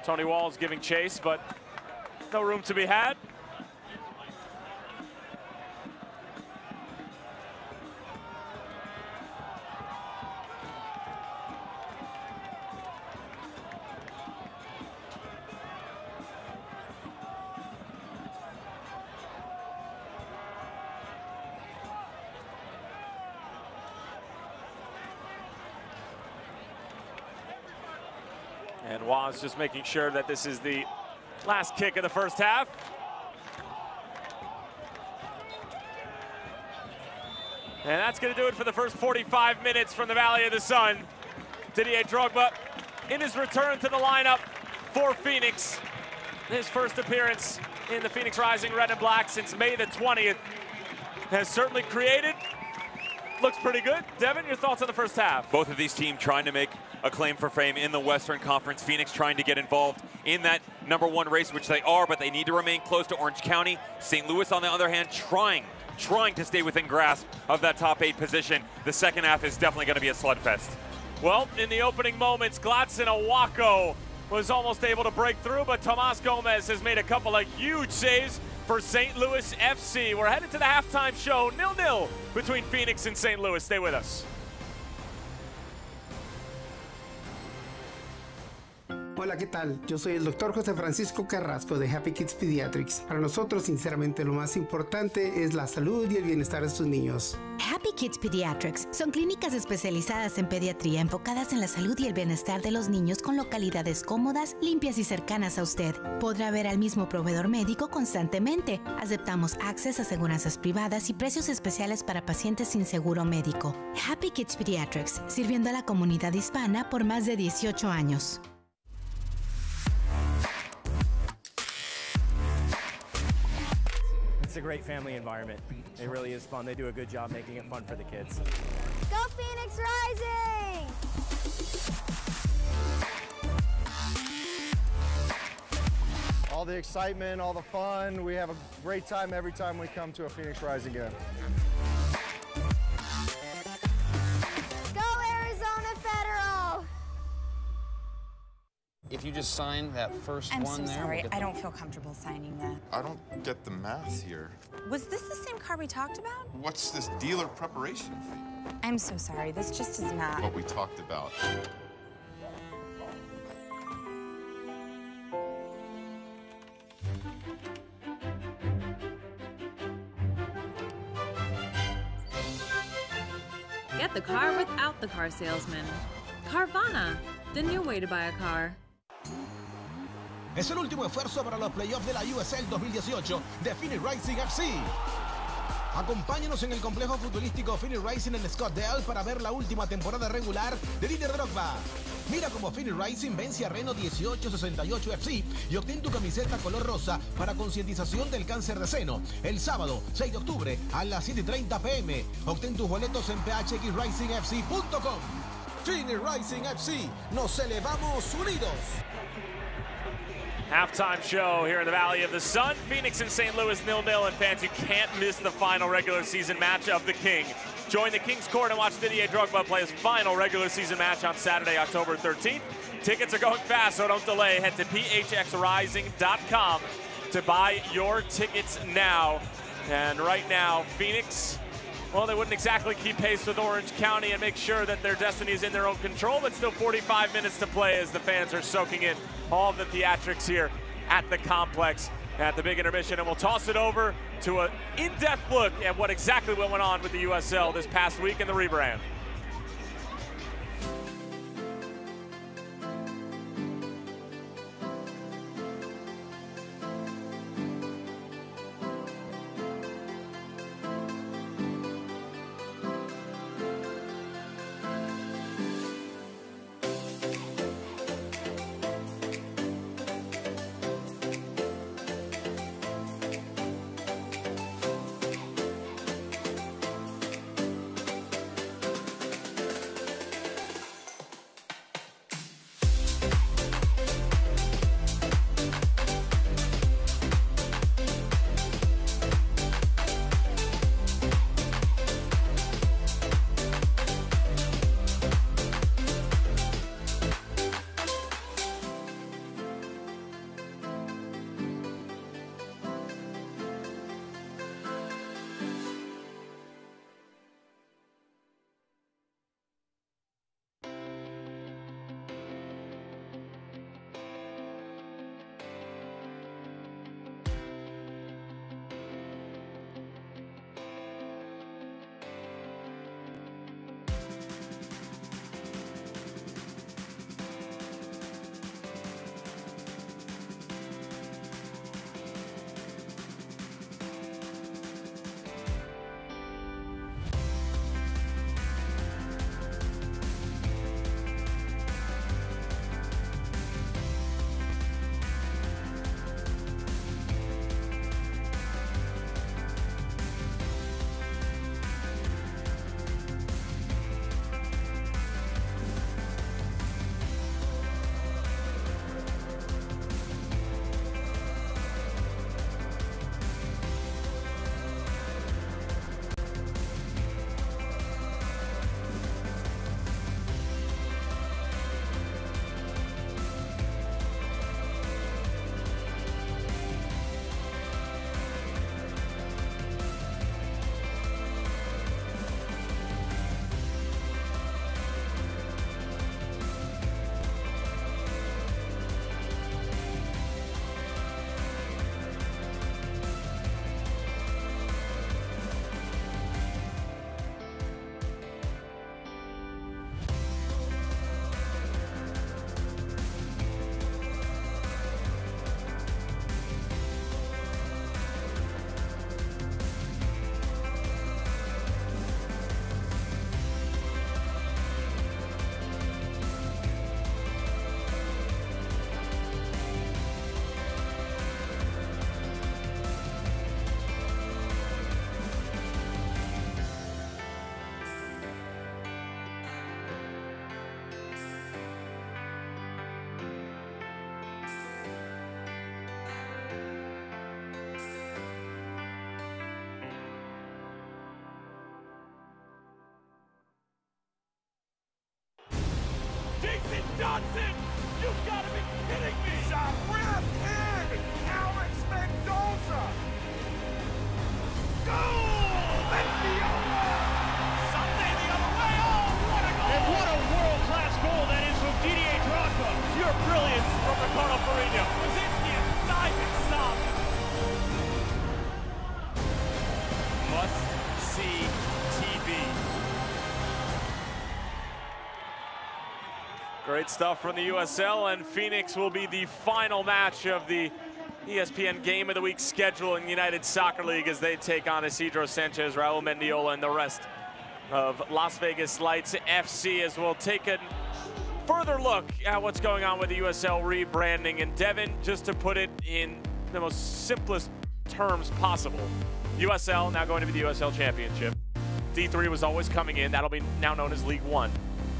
Tony Walls giving chase, but no room to be had. And Woz just making sure that this is the last kick of the first half. And that's going to do it for the first 45 minutes from the Valley of the Sun. Didier Drogba in his return to the lineup for Phoenix. His first appearance in the Phoenix Rising Red and Black since May the 20th has certainly created looks pretty good. Devin, your thoughts on the first half? Both of these teams trying to make a claim for fame in the Western Conference. Phoenix trying to get involved in that #1 race, which they are, but they need to remain close to Orange County. St. Louis, on the other hand, trying to stay within grasp of that top 8 position. The second half is definitely going to be a slugfest. Well, in the opening moments, Gladson Awako was almost able to break through, but Tomas Gomez has made a couple of huge saves for St. Louis FC. We're headed to the halftime show, 0-0 between Phoenix and St. Louis. Stay with us. Hola, ¿qué tal? Yo soy el Dr. José Francisco Carrasco de Happy Kids Pediatrics. Para nosotros, sinceramente, lo más importante es la salud y el bienestar de sus niños. Happy Kids Pediatrics son clínicas especializadas en pediatría enfocadas en la salud y el bienestar de los niños con localidades cómodas, limpias y cercanas a usted. Podrá ver al mismo proveedor médico constantemente. Aceptamos access, aseguranzas privadas y precios especiales para pacientes sin seguro médico. Happy Kids Pediatrics, sirviendo a la comunidad hispana por más de 18 años. It's a great family environment. It really is fun. They do a good job making it fun for the kids. Go Phoenix Rising! All the excitement, all the fun. We have a great time every time we come to a Phoenix Rising game. Go Arizona Federal! If you just sign that first I'm one so there. sorry. I don't feel comfortable signing that. I don't get the math here. Was this the same car we talked about? What's this dealer preparation fee? I'm so sorry. This just is not. What we talked about. Get the car without the car salesman. Carvana, the new way to buy a car. Es el último esfuerzo para los playoffs de la USL 2018 de Phoenix Rising FC. Acompáñanos en el complejo futbolístico Phoenix Rising en Scottsdale para ver la última temporada regular de líder Drogba. Mira cómo Phoenix Rising vence a Reno 1868 FC y obtén tu camiseta color rosa para concientización del cáncer de seno. El sábado 6 de octubre a las 7:30 p.m. Obtén tus boletos en phxrisingfc.com. Phoenix Rising FC, nos elevamos unidos. Halftime show here in the Valley of the Sun. Phoenix and St. Louis 0-0, and fans, you can't miss the final regular season match of the King. Join the King's Court and watch Didier Drogba play his final regular season match on Saturday, October 13th. Tickets are going fast, so don't delay. Head to phxrising.com to buy your tickets now. And right now, Phoenix, well, they wouldn't exactly keep pace with Orange County and make sure that their destiny is in their own control, but still 45 minutes to play as the fans are soaking in all the theatrics here at the complex at the big intermission. And we'll toss it over to an in-depth look at what exactly went on with the USL this past week in the rebrand. Johnson! You've got to be kidding me! We're in! Alex Mendoza! Goal! Mendiola! Sunday the other way! Oh, what a goal! And what a world-class goal that is from Didier Drogba! Pure brilliance from Ricardo Pereira. Krasinski a diving stop. Must-see TV. Great stuff from the USL, and Phoenix will be the final match of the ESPN Game of the Week schedule in the United Soccer League as they take on Isidro Sanchez, Raul Mendiola, and the rest of Las Vegas Lights FC, as we'll take a further look at what's going on with the USL rebranding. And Devin, just to put it in the most simplest terms possible, USL now going to be the USL Championship. D3 was always coming in. That'll be now known as League One.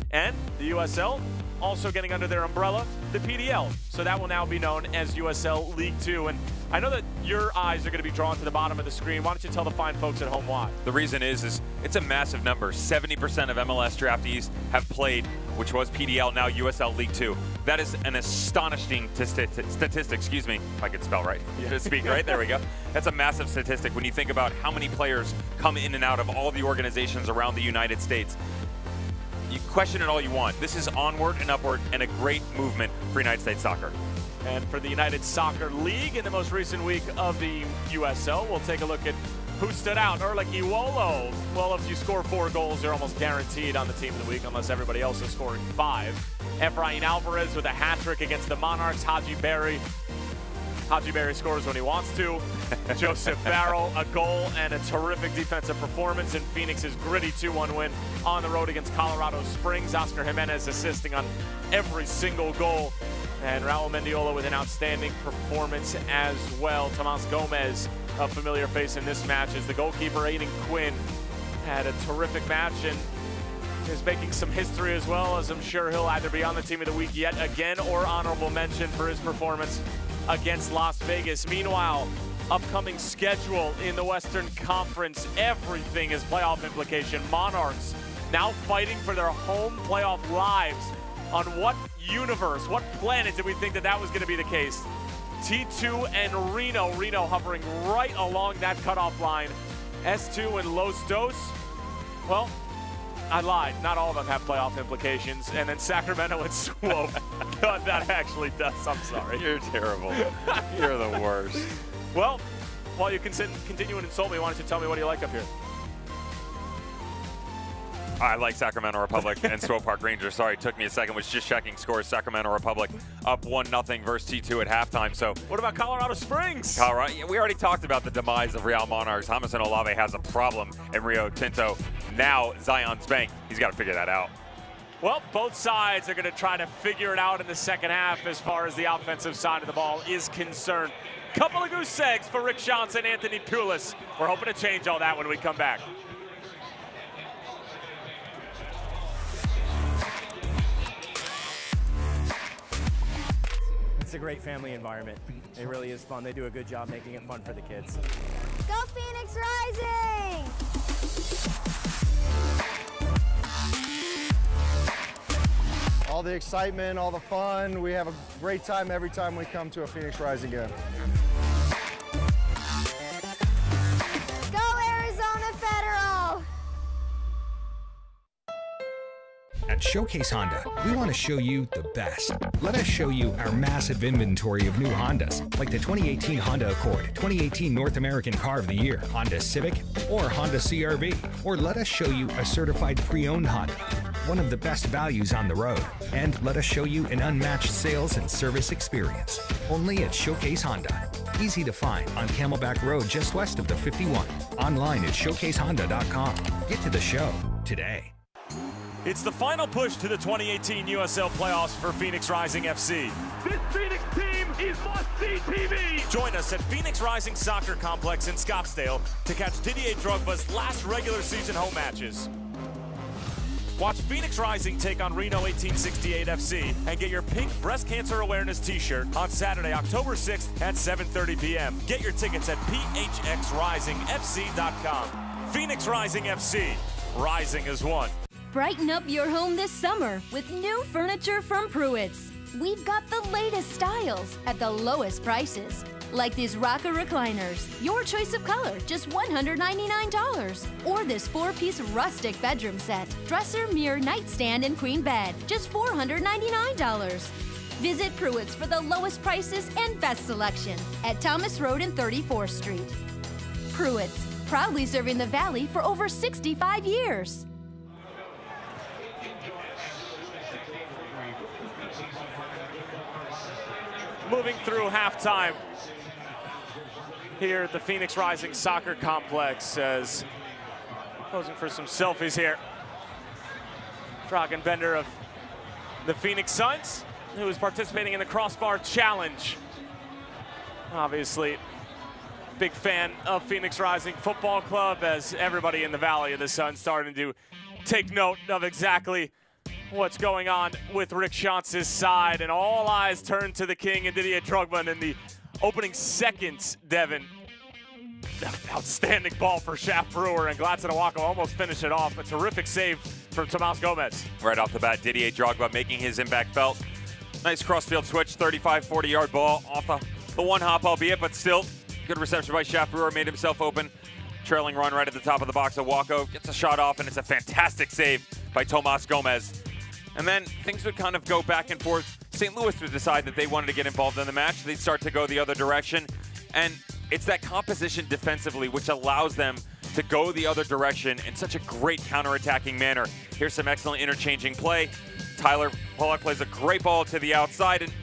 And the USL also getting under their umbrella the PDL. So that will now be known as USL League 2. And I know that your eyes are going to be drawn to the bottom of the screen. Why don't you tell the fine folks at home why? The reason is it's a massive number. 70% of MLS draftees have played, which was PDL, now USL League 2. That is an astonishing statistic, excuse me, if I could spell right. To speak right, there we go. That's a massive statistic when you think about how many players come in and out of all the organizations around the United States. You question it all you want. This is onward and upward and a great movement for United States soccer. And for the United Soccer League in the most recent week of the USL, we'll take a look at who stood out. Erlich Iwolo. Well, if you score 4 goals, you're almost guaranteed on the team of the week unless everybody else is scoring 5. Efrain Alvarez with a hat-trick against the Monarchs. Haji Berry scores when he wants to. Joseph Barrow, a goal and a terrific defensive performance in Phoenix's gritty 2-1 win on the road against Colorado Springs. Oscar Jimenez assisting on every single goal. And Raul Mendiola with an outstanding performance as well. Tomas Gomez, a familiar face in this match, as the goalkeeper Aiden Quinn had a terrific match and is making some history as well, as I'm sure he'll either be on the team of the week yet again or honorable mention for his performance against Las Vegas. Meanwhile, upcoming schedule in the Western Conference, everything is playoff implication. Monarchs now fighting for their home playoff lives. On what universe, what planet did we think that was going to be the case? T2 and Reno hovering right along that cutoff line. S2 and Los Dos, well, I lied. Not all of them have playoff implications. And then Sacramento and Swope. God, that actually does. I'm sorry. You're terrible. You're the worst. Well, while you continue and insult me, why don't you tell me what do you like up here? I like Sacramento Republic and Swope Park Rangers. Sorry, it took me a second. Was just checking scores. Sacramento Republic up 1-0 versus T2 at halftime. So what about Colorado Springs? Colorado. Yeah, we already talked about the demise of Real Monarchs. Jamison Olave has a problem in Rio Tinto. Now Zion's Bank. He's got to figure that out. Well, both sides are going to try to figure it out in the second half as far as the offensive side of the ball is concerned. Couple of goose eggs for Rick Johnson, Anthony Pulis. We're hoping to change all that when we come back. It's a great family environment. It really is fun. They do a good job making it fun for the kids. Go Phoenix Rising! All the excitement, all the fun. We have a great time every time we come to a Phoenix Rising game. Go Arizona Federal! At Showcase Honda, we want to show you the best. Let us show you our massive inventory of new Hondas, like the 2018 Honda Accord, 2018 North American Car of the Year, Honda Civic, or Honda CR-V. Or let us show you a certified pre-owned Honda, one of the best values on the road. And let us show you an unmatched sales and service experience. Only at Showcase Honda. Easy to find on Camelback Road just west of the 51. Online at showcasehonda.com. Get to the show today. It's the final push to the 2018 USL playoffs for Phoenix Rising FC. This Phoenix team is must-see TV! Join us at Phoenix Rising Soccer Complex in Scottsdale to catch Didier Drogba's last regular season home matches. Watch Phoenix Rising take on Reno 1868 FC and get your pink breast cancer awareness t-shirt on Saturday, October 6th at 7:30 p.m. Get your tickets at phxrisingfc.com. Phoenix Rising FC. Rising is one. Brighten up your home this summer with new furniture from Pruitt's. We've got the latest styles at the lowest prices. Like these rocker recliners, your choice of color, just $199. Or this 4-piece rustic bedroom set, dresser, mirror, nightstand, and queen bed, just $499. Visit Pruitt's for the lowest prices and best selection at Thomas Road and 34th Street. Pruitt's, proudly serving the Valley for over 65 years. Moving through halftime here at the Phoenix Rising Soccer Complex, as posing for some selfies here. Bender of the Phoenix Suns, who is participating in the Crossbar Challenge. Obviously, big fan of Phoenix Rising Football Club, as everybody in the Valley of the Sun starting to take note of exactly what's going on with Rick Shantz's side, and all eyes turn to the King and Didier Drogba in the opening seconds. Devin, outstanding ball for Shaft Brewer, and Gladson Awako almost finished it off. A terrific save from Tomas Gomez. Right off the bat, Didier Drogba making his impact felt. Nice crossfield switch, 35, 40-yard ball off the one hop, albeit, but still good reception by Shaft Brewer, made himself open. Trailing run right at the top of the box. Awako gets a shot off, and it's a fantastic save by Tomas Gomez. And then things would kind of go back and forth. St. Louis would decide that they wanted to get involved in the match. They'd start to go the other direction. And it's that composition defensively which allows them to go the other direction in such a great counterattacking manner. Here's some excellent interchanging play. Tyler Pollock plays a great ball to the outside, and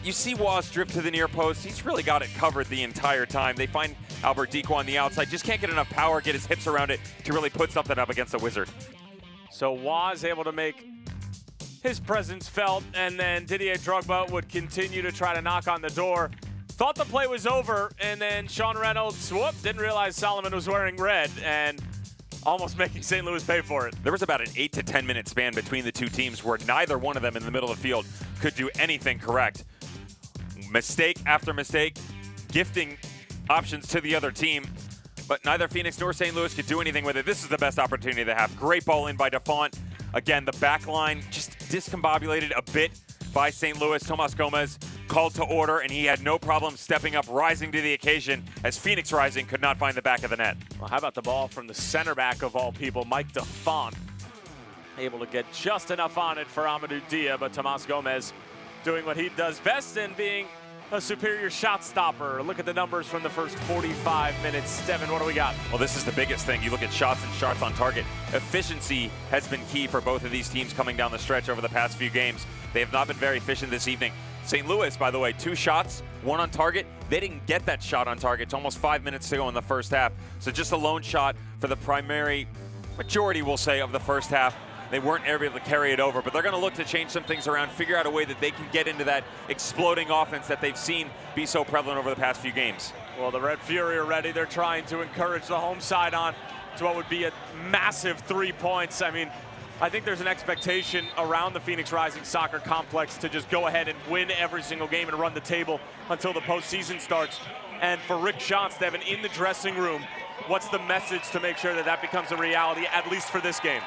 you see Waz drift to the near post. He's really got it covered the entire time. They find Albert Deco on the outside, just can't get enough power, get his hips around it to really put something up against the Wizard. So Waz able to make his presence felt, and then Didier Drogba would continue to try to knock on the door. Thought the play was over, and then Sean Reynolds, whoop, didn't realize Solomon was wearing red, and almost making St. Louis pay for it. There was about an 8 to 10 minute span between the two teams where neither one of them in the middle of the field could do anything correct. Mistake after mistake, gifting options to the other team, but neither Phoenix nor St. Louis could do anything with it. This is the best opportunity they have. Great ball in by DeFont. Again, the back line just discombobulated a bit by St. Louis. Tomas Gomez called to order, and he had no problem stepping up, rising to the occasion, as Phoenix Rising could not find the back of the net. Well, how about the ball from the center back of all people, Mike DeFont? Able to get just enough on it for Amadou Dia, but Tomas Gomez doing what he does best and being a superior shot stopper. Look at the numbers from the first 45 minutes. Devin, what do we got? Well, this is the biggest thing. You look at shots and shots on target. Efficiency has been key for both of these teams coming down the stretch over the past few games. They have not been very efficient this evening. St. Louis, by the way, 2 shots, 1 on target. They didn't get that shot on target. It's almost 5 minutes to go in the first half. So just a lone shot for the primary majority, we'll say, of the first half. They weren't able to carry it over, but they're going to look to change some things around, figure out a way that they can get into that exploding offense that they've seen be so prevalent over the past few games. Well, the Red Fury are ready. They're trying to encourage the home side on to what would be a massive 3 points. I mean, I think there's an expectation around the Phoenix Rising Soccer Complex to just go ahead and win every single game and run the table until the postseason starts. And for Rick Shantz, Devin, in the dressing room, what's the message to make sure that that becomes a reality, at least for this game?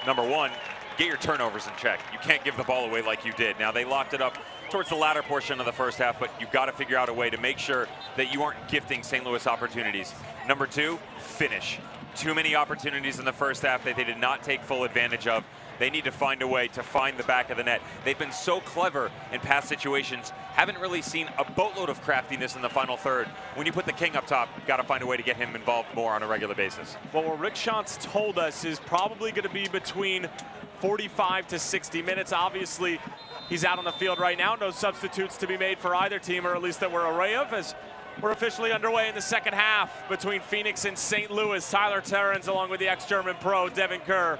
Number one, get your turnovers in check. You can't give the ball away like you did. Now, they locked it up towards the latter portion of the first half, but you've got to figure out a way to make sure that you aren't gifting St. Louis opportunities. Number two, finish. Too many opportunities in the first half that they did not take full advantage of. They need to find a way to find the back of the net. They've been so clever in past situations. Haven't really seen a boatload of craftiness in the final third. When you put the King up top, you've got to find a way to get him involved more on a regular basis. Well, what Rick Shantz told us is probably going to be between 45 to 60 minutes. Obviously, he's out on the field right now. No substitutes to be made for either team, or at least that we're aware of, as we're officially underway in the second half between Phoenix and St. Louis. Tyler Terrens along with the ex-German pro, Devin Kerr.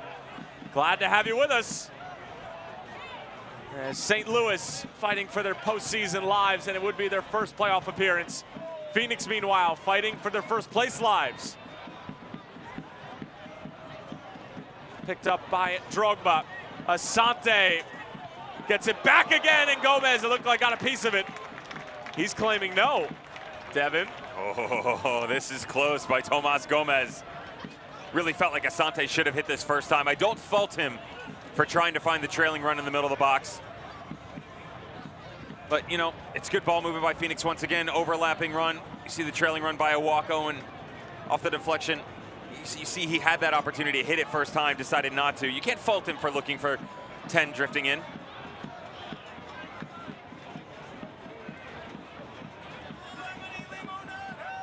Glad to have you with us. St. Louis fighting for their postseason lives, and it would be their first playoff appearance. Phoenix, meanwhile, fighting for their first place lives. Picked up by Drogba. Asante gets it back again, and Gomez, it looked like got a piece of it. He's claiming no. Devin. Oh, this is close by Tomas Gomez. Really felt like Asante should have hit this first time. I don't fault him for trying to find the trailing run in the middle of the box. But, you know, it's good ball movement by Phoenix once again. Overlapping run. You see the trailing run by Owako, and off the deflection, you see he had that opportunity to hit it first time, decided not to. You can't fault him for looking for 10 drifting in.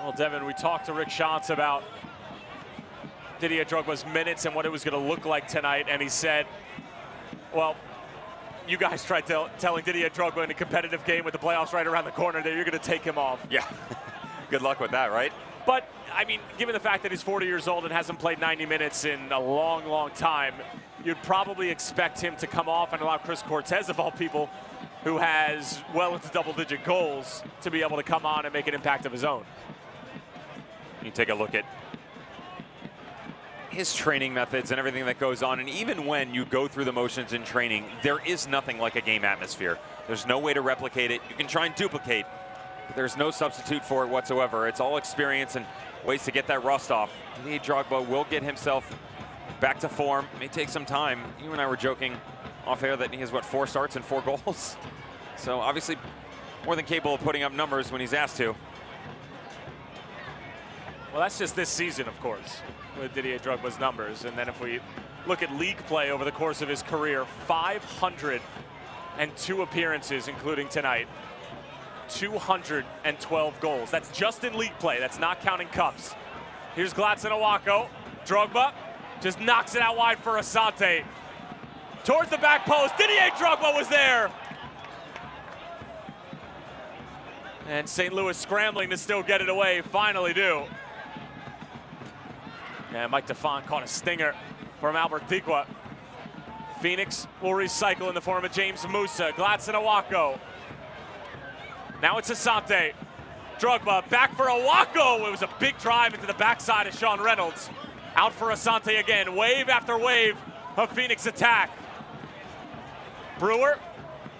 Well, Devin, we talked to Rick Shantz about Didier Drogba's minutes and what it was going to look like tonight, and he said, well, you guys tried telling Didier Drogba in a competitive game with the playoffs right around the corner that you're going to take him off. Yeah, good luck with that, right? But, I mean, given the fact that he's 40 years old and hasn't played 90 minutes in a long, long time, you'd probably expect him to come off and allow Chris Cortez, of all people, who has well into double-digit goals, to be able to come on and make an impact of his own. You take a look at his training methods and everything that goes on, and even when you go through the motions in training, there is nothing like a game atmosphere. There's no way to replicate it. You can try and duplicate, but there's no substitute for it whatsoever. It's all experience and ways to get that rust off. Didier Drogba will get himself back to form. It may take some time. You and I were joking off air that he has, what, 4 starts and 4 goals? So obviously more than capable of putting up numbers when he's asked to. Well, that's just this season, of course, with Didier Drogba's numbers. And then if we look at league play over the course of his career, 502 appearances, including tonight, 212 goals. That's just in league play. That's not counting cups. Here's Gladson Owako. Drogba just knocks it out wide for Asante. Towards the back post. Didier Drogba was there. And St. Louis scrambling to still get it away. Finally do. And Mike Defont caught a stinger from Albert Dikwa. Phoenix will recycle in the form of James Musa. Gladson Owako. Now it's Asante. Drogba back for Owako. It was a big drive into the backside of Sean Reynolds. Out for Asante again. Wave after wave of Phoenix attack. Brewer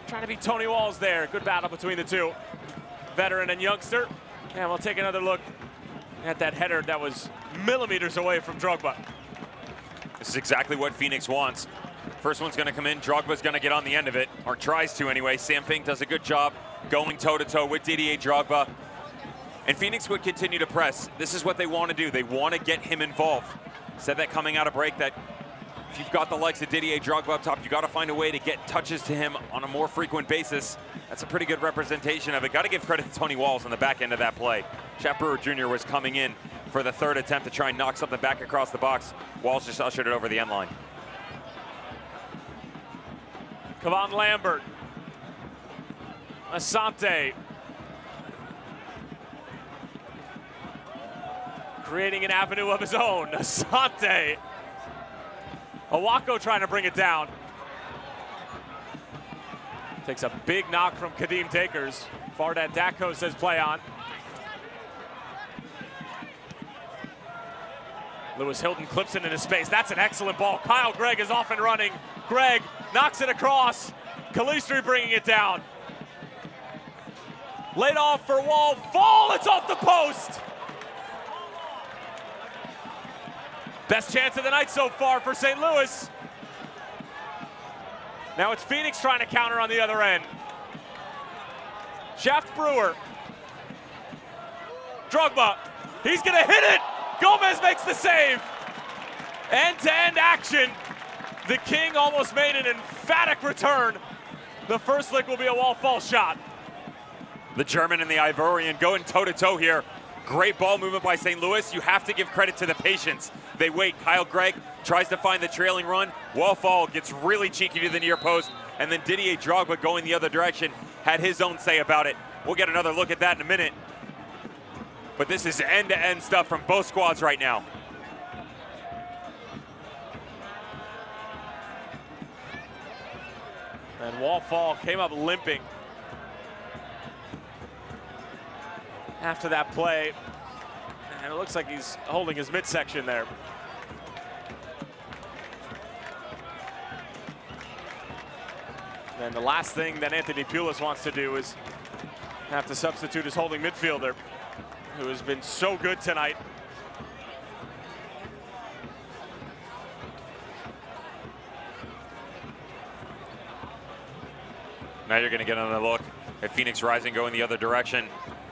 trying to beat Tony Walls there. Good battle between the two. Veteran and youngster. And we'll take another look at that header that was millimeters away from Drogba. This is exactly what Phoenix wants. First one's going to come in. Drogba's going to get on the end of it, or tries to anyway. Sam Fink does a good job going toe-to-toe with Didier Drogba. And Phoenix would continue to press. This is what they want to do. They want to get him involved. Said that coming out of break, that if you've got the likes of Didier Drogba up top, you got to find a way to get touches to him on a more frequent basis. That's a pretty good representation of it. Got to give credit to Tony Walls on the back end of that play. Chap Brewer Jr. was coming in for the 3rd attempt to try and knock something back across the box. Walls just ushered it over the end line. Kevon Lambert. Asante. Creating an avenue of his own. Asante. Owako trying to bring it down. Takes a big knock from Kadeem Takers. Fardat Dako says play on. Lewis Hilton clips it into space. That's an excellent ball. Kyle Gregg is off and running. Gregg knocks it across. Calistri bringing it down. Laid off for Wall. Fall, it's off the post. Best chance of the night so far for St. Louis. Now it's Phoenix trying to counter on the other end. Shaft Brewer. Drogba. He's going to hit it. Gomez makes the save. End-to-end action. The King almost made an emphatic return. The first lick will be a wall fall shot. The German and the Ivorian going toe-to-toe here. Great ball movement by St. Louis. You have to give credit to the patience. They wait. Kyle Gregg tries to find the trailing run. Wall fall gets really cheeky to the near post. And then Didier Drogba going the other direction had his own say about it. We'll get another look at that in a minute. But this is end-to-end stuff from both squads right now. And Wallfall came up limping after that play. And it looks like he's holding his midsection there. And the last thing that Anthony Pulis wants to do is have to substitute his holding midfielder, who has been so good tonight. Now you're going to get another look at Phoenix Rising going the other direction.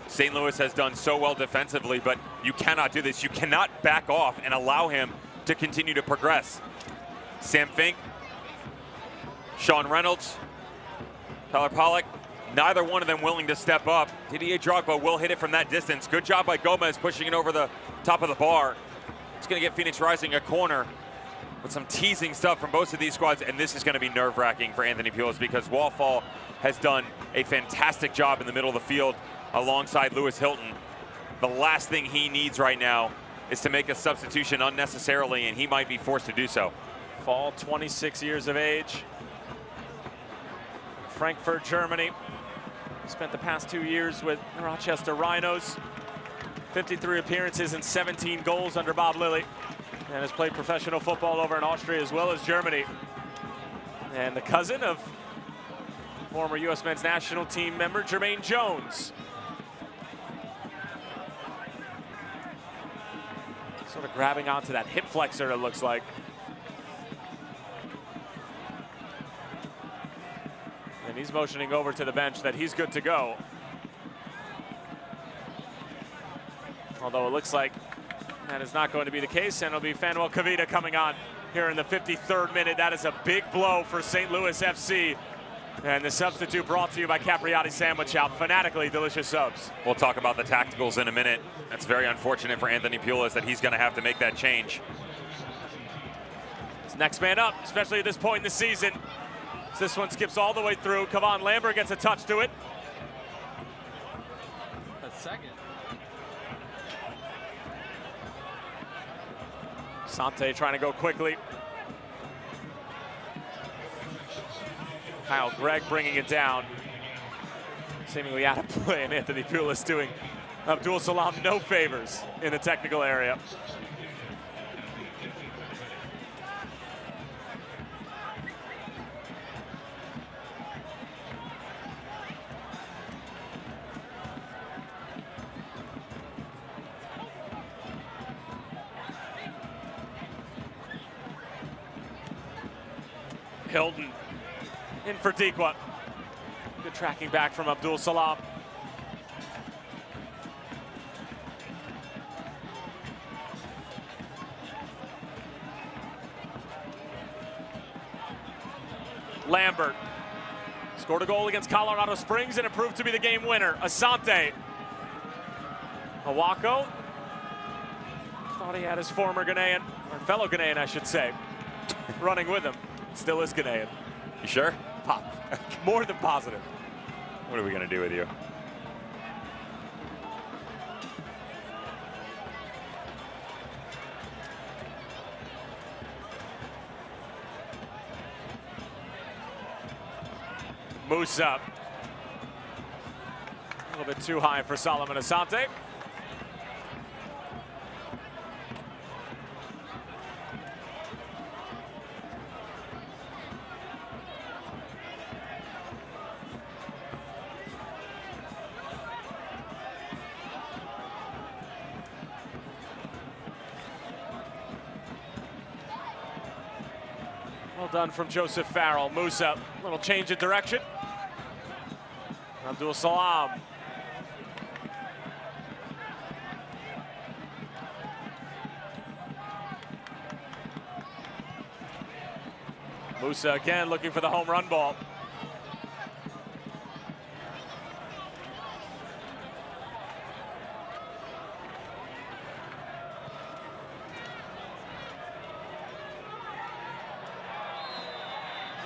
St. Louis has done so well defensively, but you cannot do this. You cannot back off and allow him to continue to progress. Sam Fink, Sean Reynolds, Tyler Pollock, neither one of them willing to step up. Didier Drogba will hit it from that distance. Good job by Gomez pushing it over the top of the bar. It's going to get Phoenix Rising a corner with some teasing stuff from both of these squads, and this is going to be nerve-wracking for Anthony Pulis because Wallfall has done a fantastic job in the middle of the field alongside Lewis Hilton. The last thing he needs right now is to make a substitution unnecessarily, and he might be forced to do so. Fall, 26 years of age. Frankfurt, Germany. Spent the past 2 years with Rochester Rhinos. 53 appearances and 17 goals under Bob Lilly. And has played professional football over in Austria as well as Germany. And the cousin of former U.S. men's national team member Jermaine Jones. Sort of grabbing onto that hip flexor, it looks like. And he's motioning over to the bench that he's good to go. Although it looks like that is not going to be the case, and it'll be Fanuel Kavita coming on here in the 53rd minute. That is a big blow for St. Louis FC. And the substitute brought to you by Capriati Sandwich Shop. Fanatically delicious subs. We'll talk about the tacticals in a minute. That's very unfortunate for Anthony Pulis that he's going to have to make that change. It's next man up, especially at this point in the season. This one skips all the way through. Kavan Lambert gets a touch to it. A second. Sante trying to go quickly. Kyle Gregg bringing it down. Seemingly out of play, and Anthony Pulis doing Abdul Salam no favors in the technical area. Hilton in for Dikwa. Good tracking back from Abdul Salam. Lambert scored a goal against Colorado Springs, and it proved to be the game winner. Asante. Awako thought he had his former Ghanaian, or fellow Ghanaian, I should say, running with him. Still is Ghanaian. You sure? Pop. More than positive. What are we going to do with you? Musa. A little bit too high for Solomon Asante. Well done from Joseph Farrell. Musa, little change of direction. Abdul Salam. Musa again looking for the home run ball.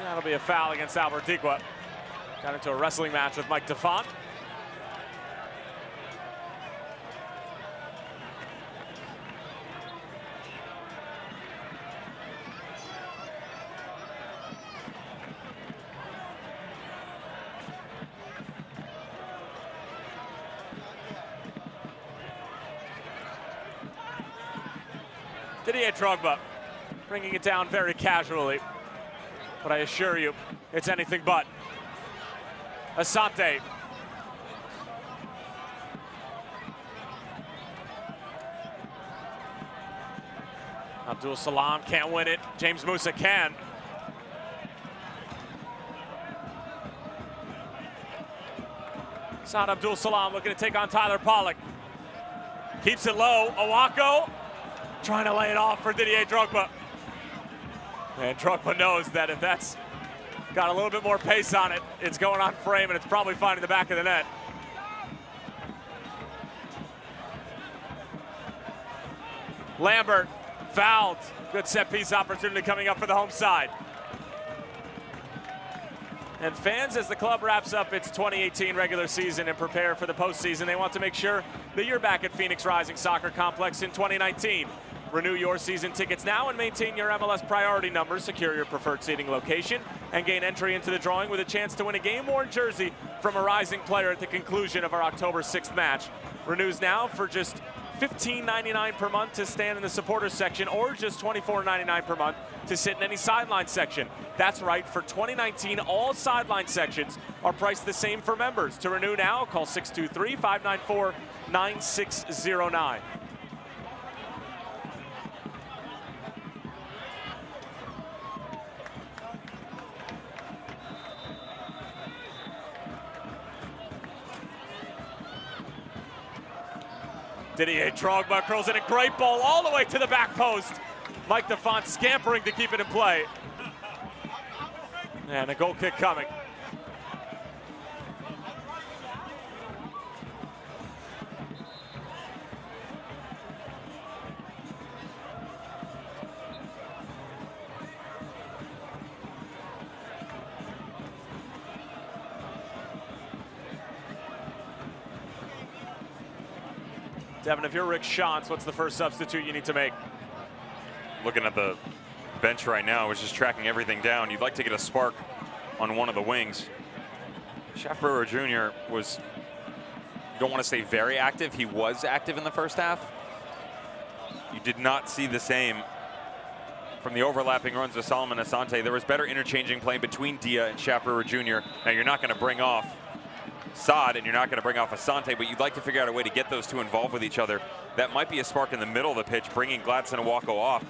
That'll be a foul against Albert Dikwa. Got into a wrestling match with Mike DeFont. Didier Drogba bringing it down very casually. But I assure you, it's anything but. Asante. Abdul Salam can't win it. James Musa can. Saad Abdul Salam looking to take on Tyler Pollock. Keeps it low. Owako trying to lay it off for Didier Drogba. And Drogba knows that if that's got a little bit more pace on it, it's going on frame and it's probably finding the back of the net. Lambert fouled. Good set piece opportunity coming up for the home side. And fans, as the club wraps up its 2018 regular season and prepare for the postseason, they want to make sure that you're back at Phoenix Rising Soccer Complex in 2019. Renew your season tickets now and maintain your MLS priority numbers, secure your preferred seating location, and gain entry into the drawing with a chance to win a game-worn jersey from a Rising player at the conclusion of our October 6th match. Renews now for just $15.99 per month to stand in the supporters section, or just $24.99 per month to sit in any sideline section. That's right, for 2019, all sideline sections are priced the same for members. To renew now, call 623-594-9609. Didier Drogba curls in a great ball all the way to the back post. Mike DeFont scampering to keep it in play. And a goal kick coming. Devin, if you're Rick Shantz, what's the first substitute you need to make? Looking at the bench right now, was just tracking everything down. You'd like to get a spark on one of the wings. Schaffbauer Jr. was, don't want to say very active, he was active in the first half. You did not see the same from the overlapping runs with Solomon Asante. There was better interchanging play between Dia and Schaffbauer Jr. Now you're not going to bring off Saad and you're not going to bring off Asante, but you'd like to figure out a way to get those two involved with each other. That might be a spark in the middle of the pitch, bringing Gladson and Owako off,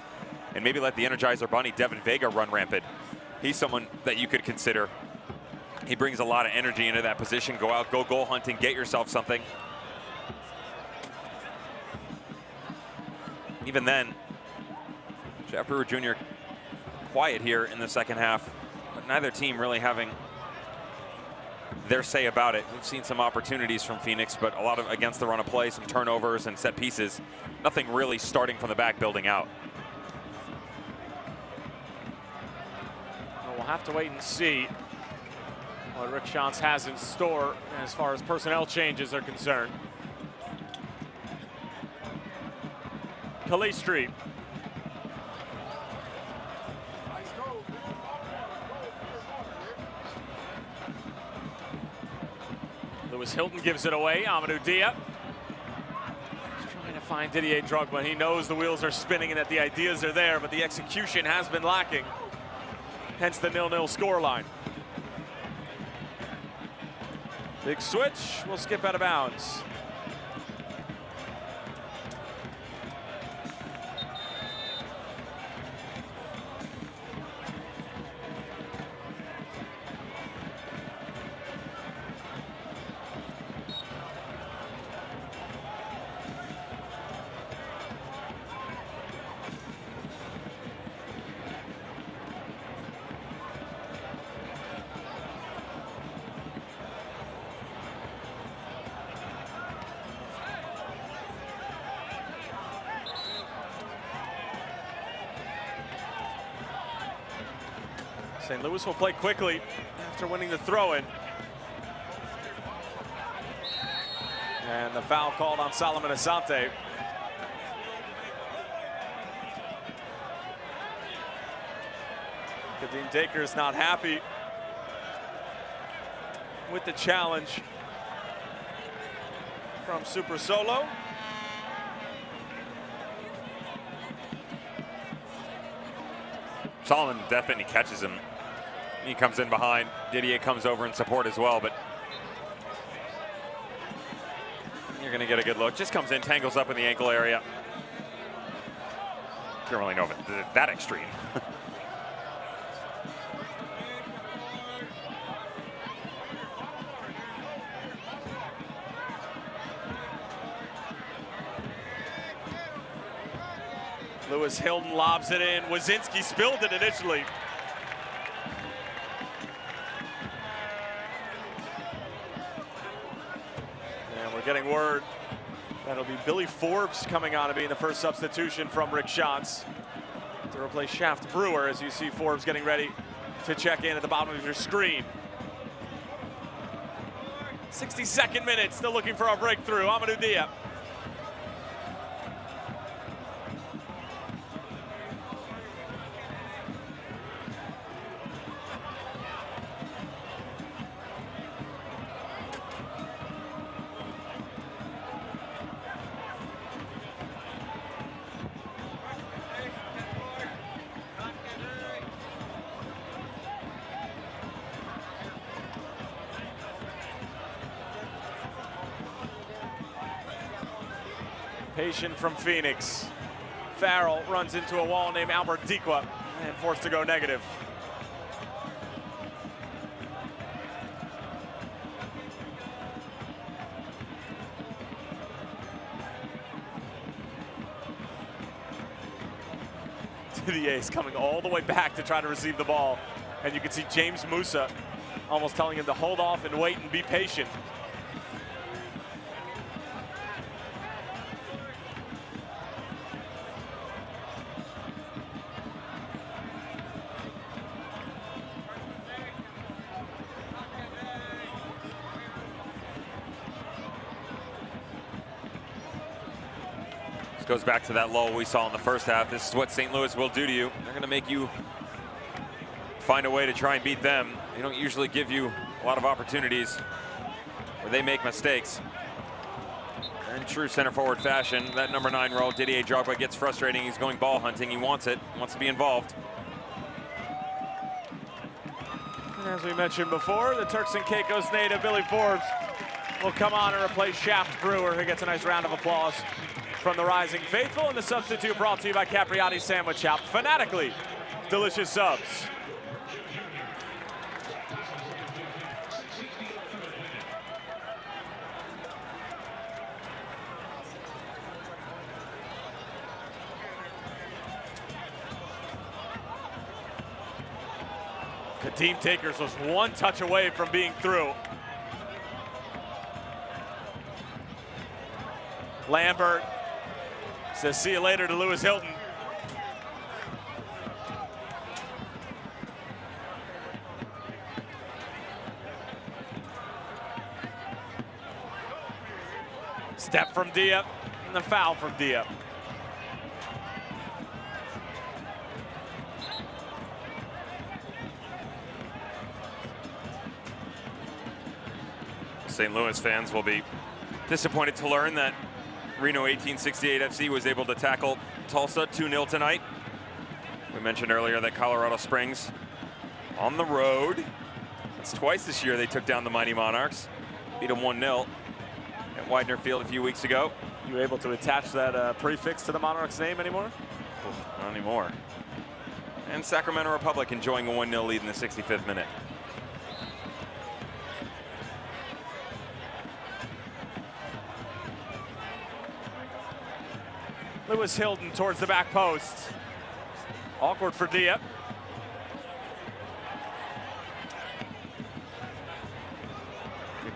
and maybe let the Energizer Bunny, Devin Vega, run rampant. He's someone that you could consider. He brings a lot of energy into that position. Go out, go goal hunting, get yourself something. Even then, Schaffbauer Jr. quiet here in the second half, but neither team really having their say about it. We've seen some opportunities from Phoenix, but a lot of against the run of play, some turnovers and set pieces. Nothing really starting from the back, building out. Well, we'll have to wait and see what Rick Shantz has in store as far as personnel changes are concerned. Calistri. Lewis Hilton gives it away. Amadou Dia trying to find Didier Drogba. He knows the wheels are spinning and that the ideas are there, but the execution has been lacking. Hence the 0-0 scoreline. Big switch. We'll skip out of bounds. St. Louis will play quickly after winning the throw-in. And the foul called on Solomon Asante. Kadeem Daker is not happy with the challenge from Super Solo. Solomon definitely catches him. He comes in behind. Didier comes over in support as well, but you're going to get a good look. Just comes in, tangles up in the ankle area. Don't really know if it's that extreme. Lewis Hilton lobs it in. Wazinski spilled it initially. And we're getting word that'll be Billy Forbes coming on to be the first substitution from Rick Schatz to replace Shaft Brewer, as you see Forbes getting ready to check in at the bottom of your screen. 62nd minute, still looking for a breakthrough. Amadou Diop. Patient from Phoenix. Farrell runs into a wall named Albert Dikwa and forced to go negative. Didier is coming all the way back to try to receive the ball. And you can see James Musa almost telling him to hold off and wait and be patient. This goes back to that lull we saw in the first half. This is what St. Louis will do to you. They're going to make you find a way to try and beat them. They don't usually give you a lot of opportunities where they make mistakes. In true center forward fashion, that number 9 role, Didier Drogba, gets frustrating. He's going ball hunting. He wants it. He wants to be involved. And as we mentioned before, the Turks and Caicos native Billy Forbes will come on and replace Shaft Brewer, who gets a nice round of applause from the Rising Faithful. And the substitute brought to you by Capriati Sandwich Shop. Fanatically delicious subs. Kadeem Takers was one touch away from being through. Lambert says see you later to Lewis Hilton. Step from Diop and the foul from Diop. St. Louis fans will be disappointed to learn that Reno 1868 FC was able to tackle Tulsa 2-0 tonight. We mentioned earlier that Colorado Springs on the road. That's twice this year they took down the mighty Monarchs. Beat them 1-0 at Widener Field a few weeks ago. You able to attach that prefix to the Monarchs name anymore? Not anymore. And Sacramento Republic enjoying a 1-0 lead in the 65th minute. Lewis Hilton towards the back post. Awkward for Diop.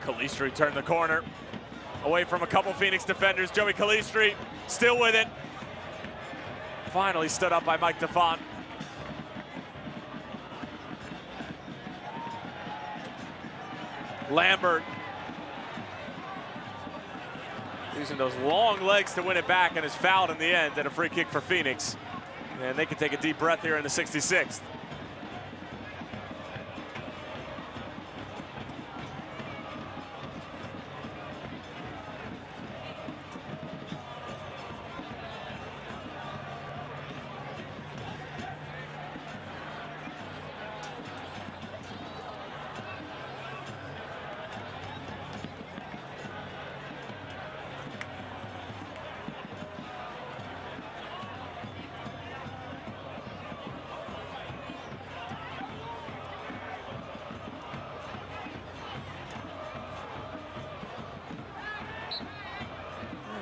Calistri turned the corner. Away from a couple Phoenix defenders. Joey Calistri still with it. Finally stood up by Mike DeFont. Lambert using those long legs to win it back and is fouled in the end and a free kick for Phoenix. And they can take a deep breath here in the 66th.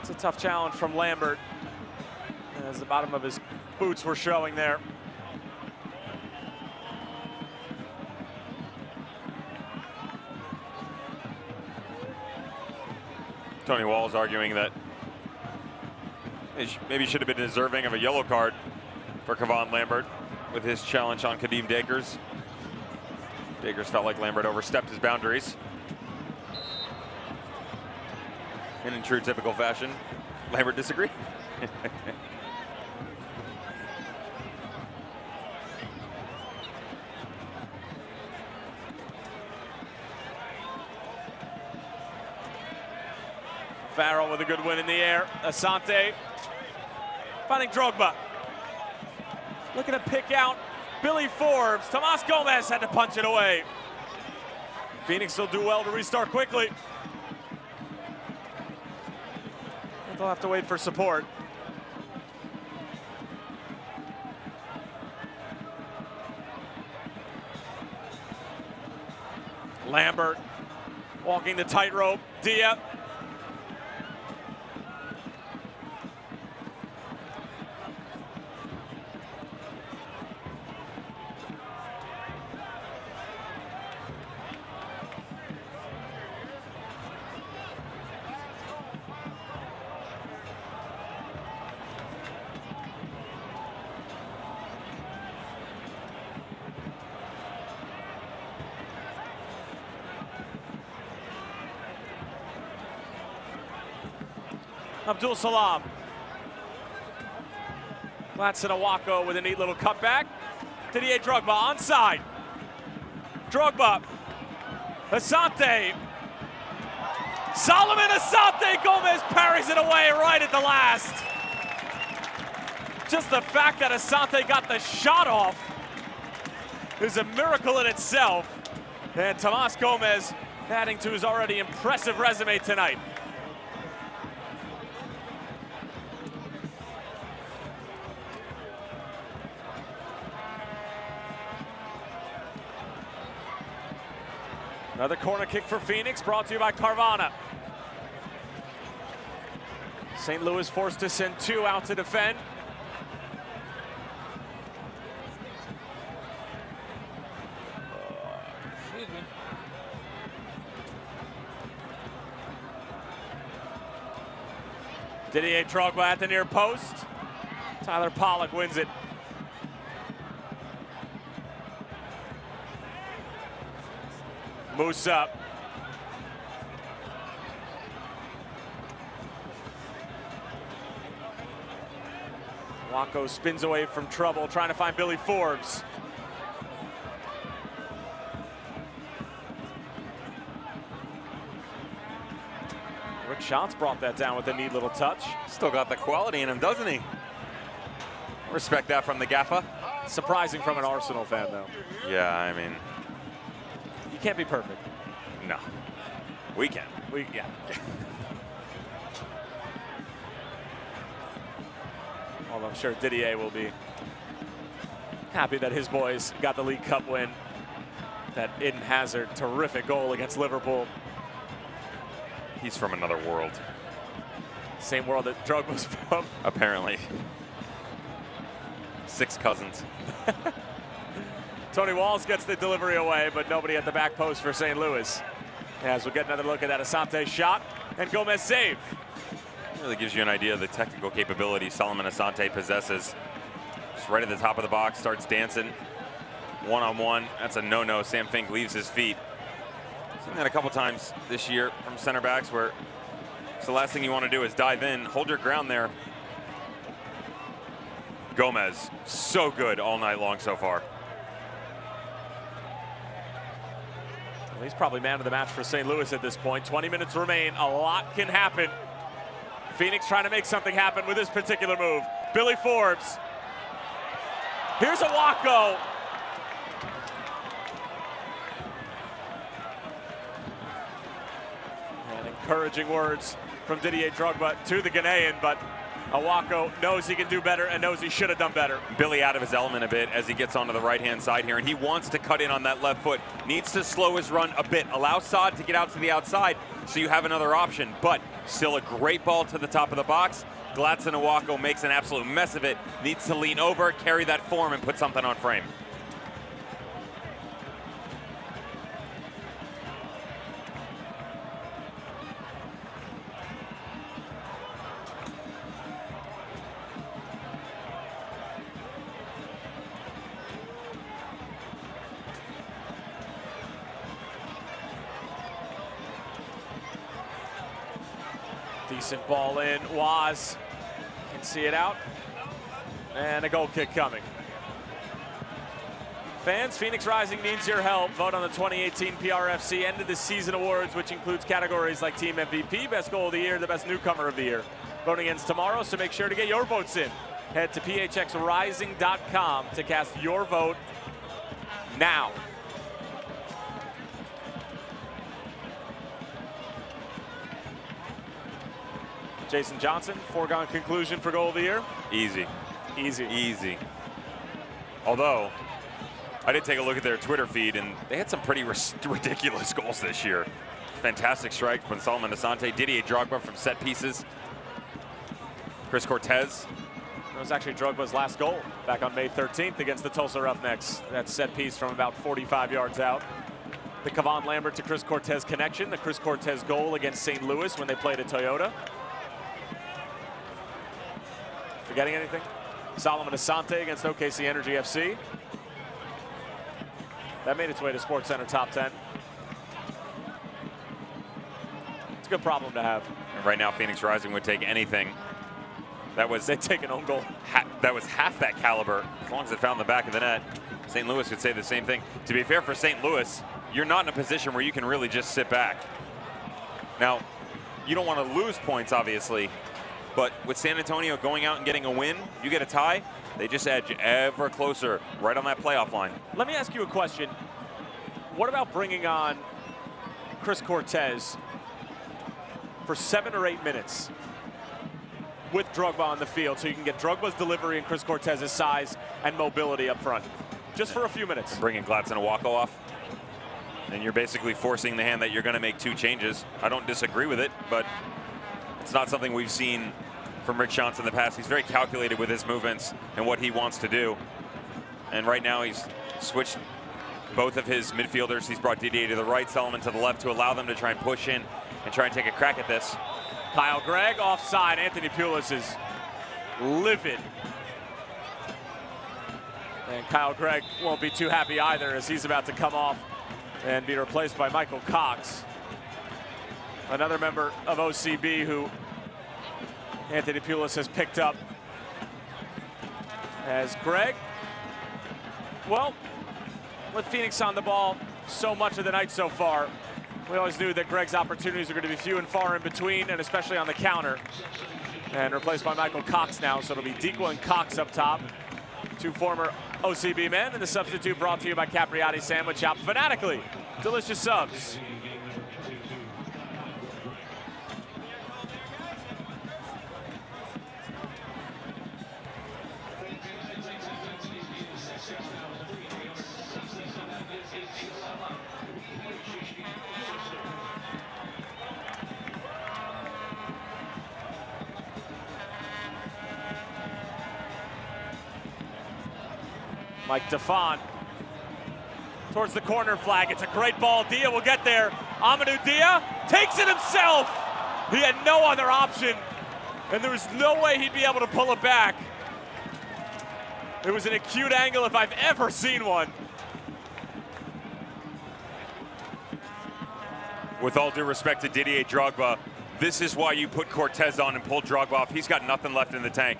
It's a tough challenge from Lambert as the bottom of his boots were showing there. Tony Wall's arguing that maybe should have been deserving of a yellow card for Kevon Lambert with his challenge on Kadeem Dakers. Dakers felt like Lambert overstepped his boundaries. And in true typical fashion, Lambert disagreed. Farrell with a good win in the air. Asante finding Drogba. Looking to pick out Billy Forbes. Tomas Gomez had to punch it away. Phoenix will do well to restart quickly. They'll have to wait for support. Lambert walking the tightrope. Dia. Abdul Salam. Gladson Awako with a neat little cutback. Didier Drogba onside. Drogba. Asante. Solomon Asante. Gomez parries it away right at the last. Just the fact that Asante got the shot off is a miracle in itself. And Tomas Gomez adding to his already impressive resume tonight. Another corner kick for Phoenix, brought to you by Carvana. St. Louis forced to send two out to defend. Excuse me. Didier Drogba at the near post. Tyler Pollock wins it. Musa. Wako spins away from trouble, trying to find Billy Forbes. Rick Schatz brought that down with a neat little touch. Still got the quality in him, doesn't he? Respect that from the Gaffa. Surprising from an Arsenal fan, though. Yeah, I mean, you can't be perfect. No, we can. Yeah. Although I'm sure Didier will be happy that his boys got the League Cup win. That Eden Hazard terrific goal against Liverpool. He's from another world. Same world that Drogba's from. Apparently. 6 cousins. Tony Walls gets the delivery away, but nobody at the back post for St. Louis. As we'll get another look at that Asante shot and Gomez save. Really gives you an idea of the technical capability Solomon Asante possesses. Just right at the top of the box, starts dancing. One-on-one, that's a no-no. Sam Fink leaves his feet. Seen that a couple times this year from center backs where it's the last thing you want to do is dive in, hold your ground there. Gomez, so good all night long so far. Well, he's probably man of the match for St. Louis at this point. 20 minutes remain, a lot can happen. Phoenix trying to make something happen with this particular move. Billy Forbes. Here's a Wako. And encouraging words from Didier Drogba to the Ghanaian, but Awako knows he can do better and knows he should have done better. Billy out of his element a bit as he gets onto the right-hand side here, and he wants to cut in on that left foot. Needs to slow his run a bit. Allow Saad to get out to the outside so you have another option, but still a great ball to the top of the box. Glatzenowako makes an absolute mess of it. Needs to lean over, carry that form, and put something on frame. Decent ball in. Waz can see it out. And a goal kick coming. Fans, Phoenix Rising needs your help. Vote on the 2018 PRFC End of the Season Awards, which includes categories like Team MVP, Best Goal of the Year, the Best Newcomer of the Year. Voting ends tomorrow, so make sure to get your votes in. Head to phxrising.com to cast your vote now. Jason Johnson, foregone conclusion for Goal of the Year? Easy. Easy. Easy. Although, I did take a look at their Twitter feed, and they had some pretty ridiculous goals this year. Fantastic strikes from Solomon Asante, Didier Drogba from set pieces, Chris Cortez. That was actually Drogba's last goal back on May 13th against the Tulsa Roughnecks. That set piece from about 45 yards out. The Kevon Lambert to Chris Cortez connection, the Chris Cortez goal against St. Louis when they played at Toyota. Forgetting anything? Solomon Asante against OKC Energy FC. That made its way to SportsCenter Top 10. It's a good problem to have. And right now, Phoenix Rising would take anything. That was they take an own goal. That was half that caliber, as long as it found the back of the net. St. Louis could say the same thing. To be fair for St. Louis, you're not in a position where you can really just sit back. Now, you don't want to lose points, obviously, but with San Antonio going out and getting a win, you get a tie, they just edge ever closer right on that playoff line. Let me ask you a question. What about bringing on Chris Cortez for 7 or 8 minutes with Drogba on the field so you can get Drogba's delivery and Chris Cortez's size and mobility up front? Just for a few minutes. And bringing Glatzenowako off. And you're basically forcing the hand that you're going to make 2 changes. I don't disagree with it, but it's not something we've seen from Rick Schantz in the past. He's very calculated with his movements and what he wants to do. And right now he's switched both of his midfielders. He's brought Didier to the right, Solomon to the left to allow them to try and push in and try and take a crack at this. Kyle Gregg offside. Anthony Pulis is livid. And Kyle Gregg won't be too happy either as he's about to come off and be replaced by Michael Cox. Another member of OCB who Anthony Pulis has picked up. As Gregg, well, with Phoenix on the ball so much of the night so far, we always knew that Gregg's opportunities are going to be few and far in between, and especially on the counter. And replaced by Michael Cox now, so it'll be Dequa and Cox up top. 2 former OCB men, and the substitute brought to you by Capriati Sandwich Shop. Fanatically delicious subs. Mike Defont towards the corner flag. It's a great ball. Dia will get there. Amadou Dia takes it himself. He had no other option, and there was no way he'd be able to pull it back. It was an acute angle if I've ever seen one. With all due respect to Didier Drogba, this is why you put Cortez on and pull Drogba off. He's got nothing left in the tank.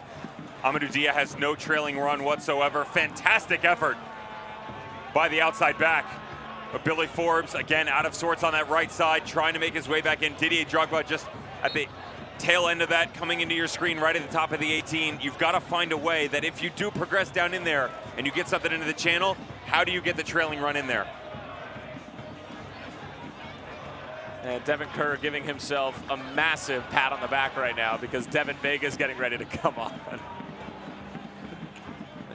Amadou Dia has no trailing run whatsoever. Fantastic effort by the outside back. But Billy Forbes, again, out of sorts on that right side, trying to make his way back in. Didier Drogba just at the tail end of that, coming into your screen right at the top of the 18. You've got to find a way that if you do progress down in there and you get something into the channel, how do you get the trailing run in there? And Devin Kerr giving himself a massive pat on the back right now because Devin Vega's getting ready to come on.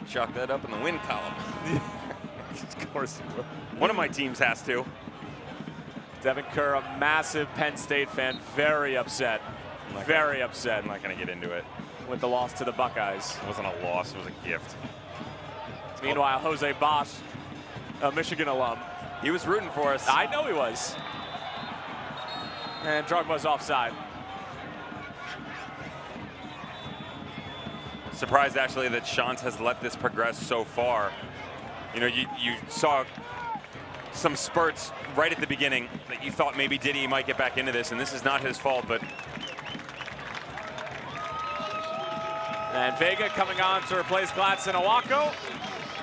Chalk that up in the win column. Of course he will. One of my teams has to. Devin Kerr, a massive Penn State fan, very upset. Very upset. I'm not going to get into it. with the loss to the Buckeyes. It wasn't a loss, it was a gift. Meanwhile, Jose Bosch, a Michigan alum. He was rooting for us. I know he was. And Drogba's offside. Surprised actually that Shantz has let this progress so far. You know, you saw some spurts right at the beginning that you thought maybe Diddy might get back into this, and this is not his fault, but. And Vega coming on to replace Gladson Owako.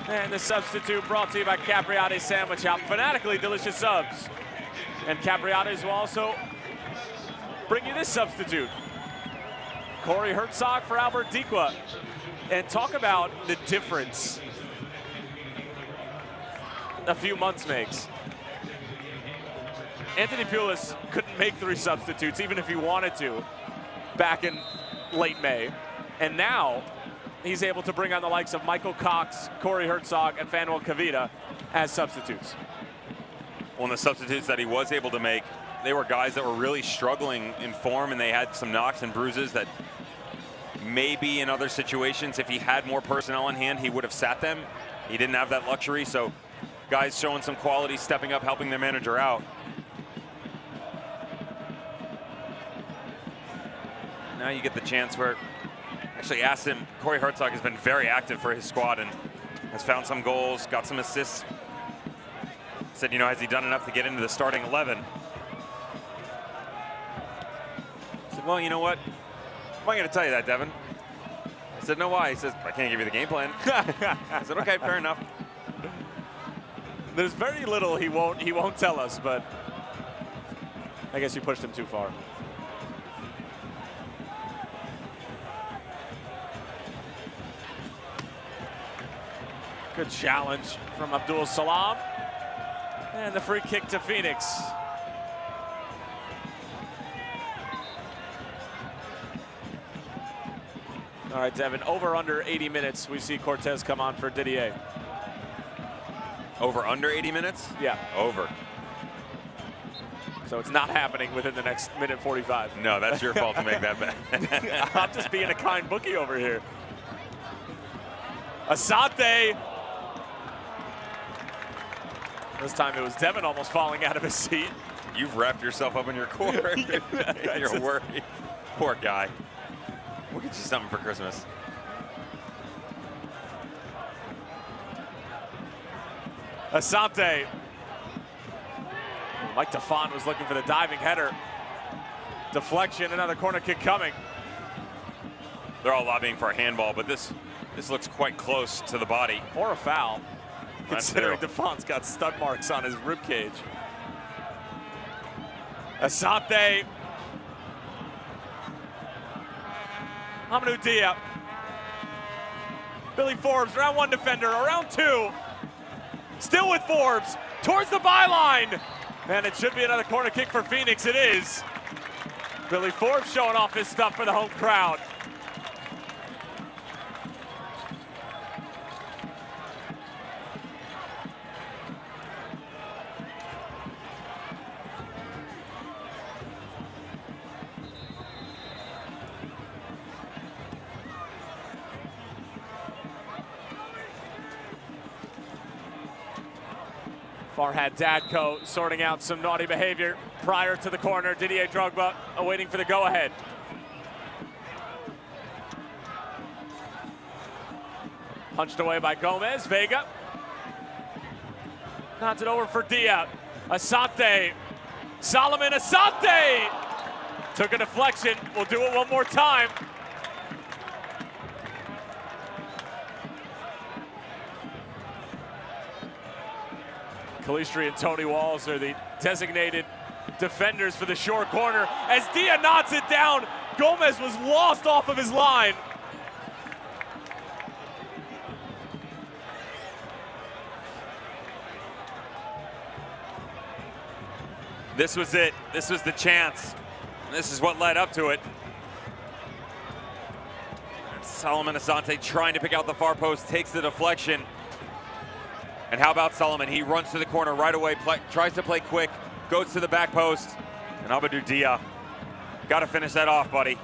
And the substitute brought to you by Capriati's Sandwich Shop. Fanatically delicious subs. And Capriati's will also bring you this substitute. Corey Herzog for Albert Dikwa. And talk about the difference a few months makes. Anthony Pulis couldn't make 3 substitutes, even if he wanted to, back in late May. And now he's able to bring on the likes of Michael Cox, Corey Herzog, and Fanuel Kavita as substitutes. Well, and the substitutes that he was able to make, they were guys that were really struggling in form, and they had some knocks and bruises that maybe in other situations, if he had more personnel in hand, he would have sat them. He didn't have that luxury, so guys showing some quality, stepping up, helping their manager out. Now you get the chance where, actually asked him, Corey Herzog has been very active for his squad and has found some goals, got some assists. Said, you know, has he done enough to get into the starting 11? I said, well, you know what? I'm going to tell you that, Devin. I said, no, why? He says, I can't give you the game plan. I said, okay, fair enough. There's very little he won't tell us, but I guess you pushed him too far. Good challenge from Abdul Salam. And the free kick to Phoenix. All right, Devin, over under 80 minutes, we see Cortez come on for Didier. Over under 80 minutes? Yeah. Over. So it's not happening within the next minute 45. No, that's your fault to make that bet. I'm just being a kind bookie over here. Asante. This time it was Devin almost falling out of his seat. You've wrapped yourself up in your core. You're worried. Poor guy. We'll get you something for Christmas. Asante. Mike DeFont was looking for the diving header. Deflection, another corner kick coming. They're all lobbying for a handball, but this looks quite close to the body. Or a foul, considering DeFont's got stud marks on his ribcage. Asante. Amadou Dia. Billy Forbes, round 1 defender, round 2. Still with Forbes, towards the byline. And it should be another corner kick for Phoenix, it is. Billy Forbes showing off his stuff for the home crowd. Farhad Dadko sorting out some naughty behavior prior to the corner. Didier Drogba awaiting for the go-ahead. Punched away by Gomez. Vega. Nods it over for Dia. Asante. Solomon Asante! Took a deflection. We'll do it one more time. Calistri and Tony Walls are the designated defenders for the short corner. As Dia knocks it down, Gomez was lost off of his line. This was it. This was the chance. This is what led up to it. Solomon Asante trying to pick out the far post, takes the deflection. And how about Solomon? He runs to the corner right away, tries to play quick, goes to the back post. And Amadou Dia, got to finish that off, buddy.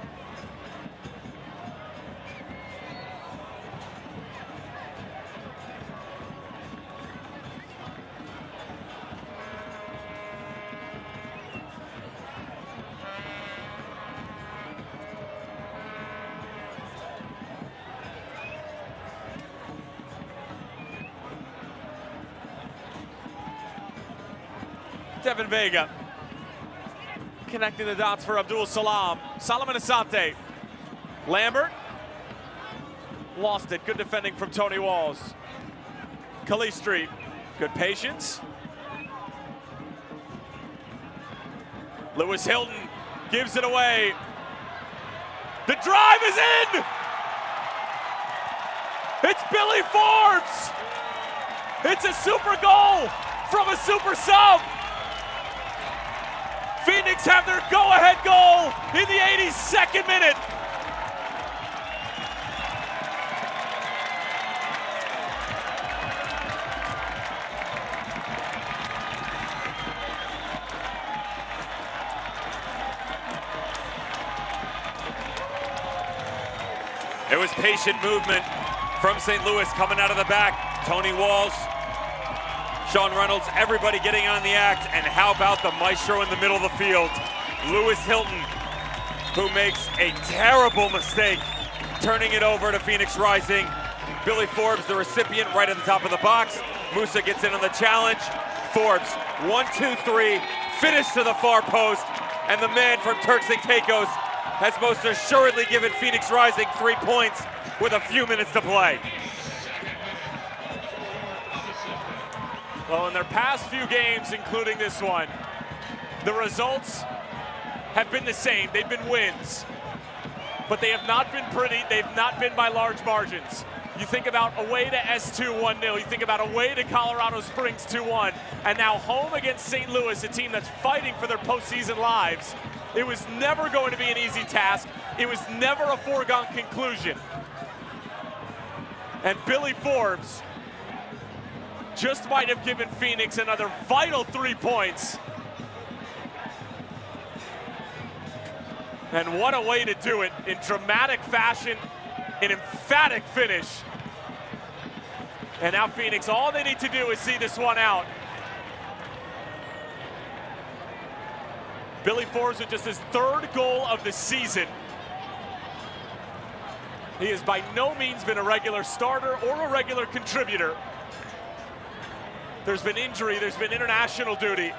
Devin Vega connecting the dots for Abdul Salam. Solomon Asante. Lambert lost it. Good defending from Tony Walls. Calistri, good patience. Lewis Hilton gives it away. The drive is in! It's Billy Forbes! It's a super goal from a super sub! Phoenix have their go-ahead goal in the 82nd minute. It was patient movement from St. Louis coming out of the back. Tony Walls, Sean Reynolds, everybody getting on the act. And how about the maestro in the middle of the field, Lewis Hilton, who makes a terrible mistake, turning it over to Phoenix Rising. Billy Forbes, the recipient, right at the top of the box. Musa gets in on the challenge. Forbes, 1, 2, 3, finish to the far post. And the man from Turks and Caicos has most assuredly given Phoenix Rising 3 points with a few minutes to play. Well, in their past few games, including this one, the results have been the same. They've been wins, but they have not been pretty. They've not been by large margins. You think about away to S2 1-0. You think about away to Colorado Springs 2-1, and now home against St. Louis, a team that's fighting for their postseason lives. It was never going to be an easy task. It was never a foregone conclusion. And Billy Forbes just might have given Phoenix another vital 3 points. And what a way to do it in dramatic fashion, an emphatic finish. And now Phoenix, all they need to do is see this one out. Billy Forbes with just his 3rd goal of the season. He has by no means been a regular starter or a regular contributor. There's been injury, there's been international duty,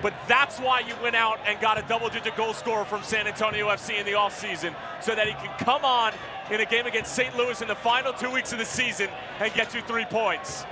but that's why you went out and got a double-digit goal scorer from San Antonio FC in the offseason, so that he can come on in a game against St. Louis in the final 2 weeks of the season and get you 3 points.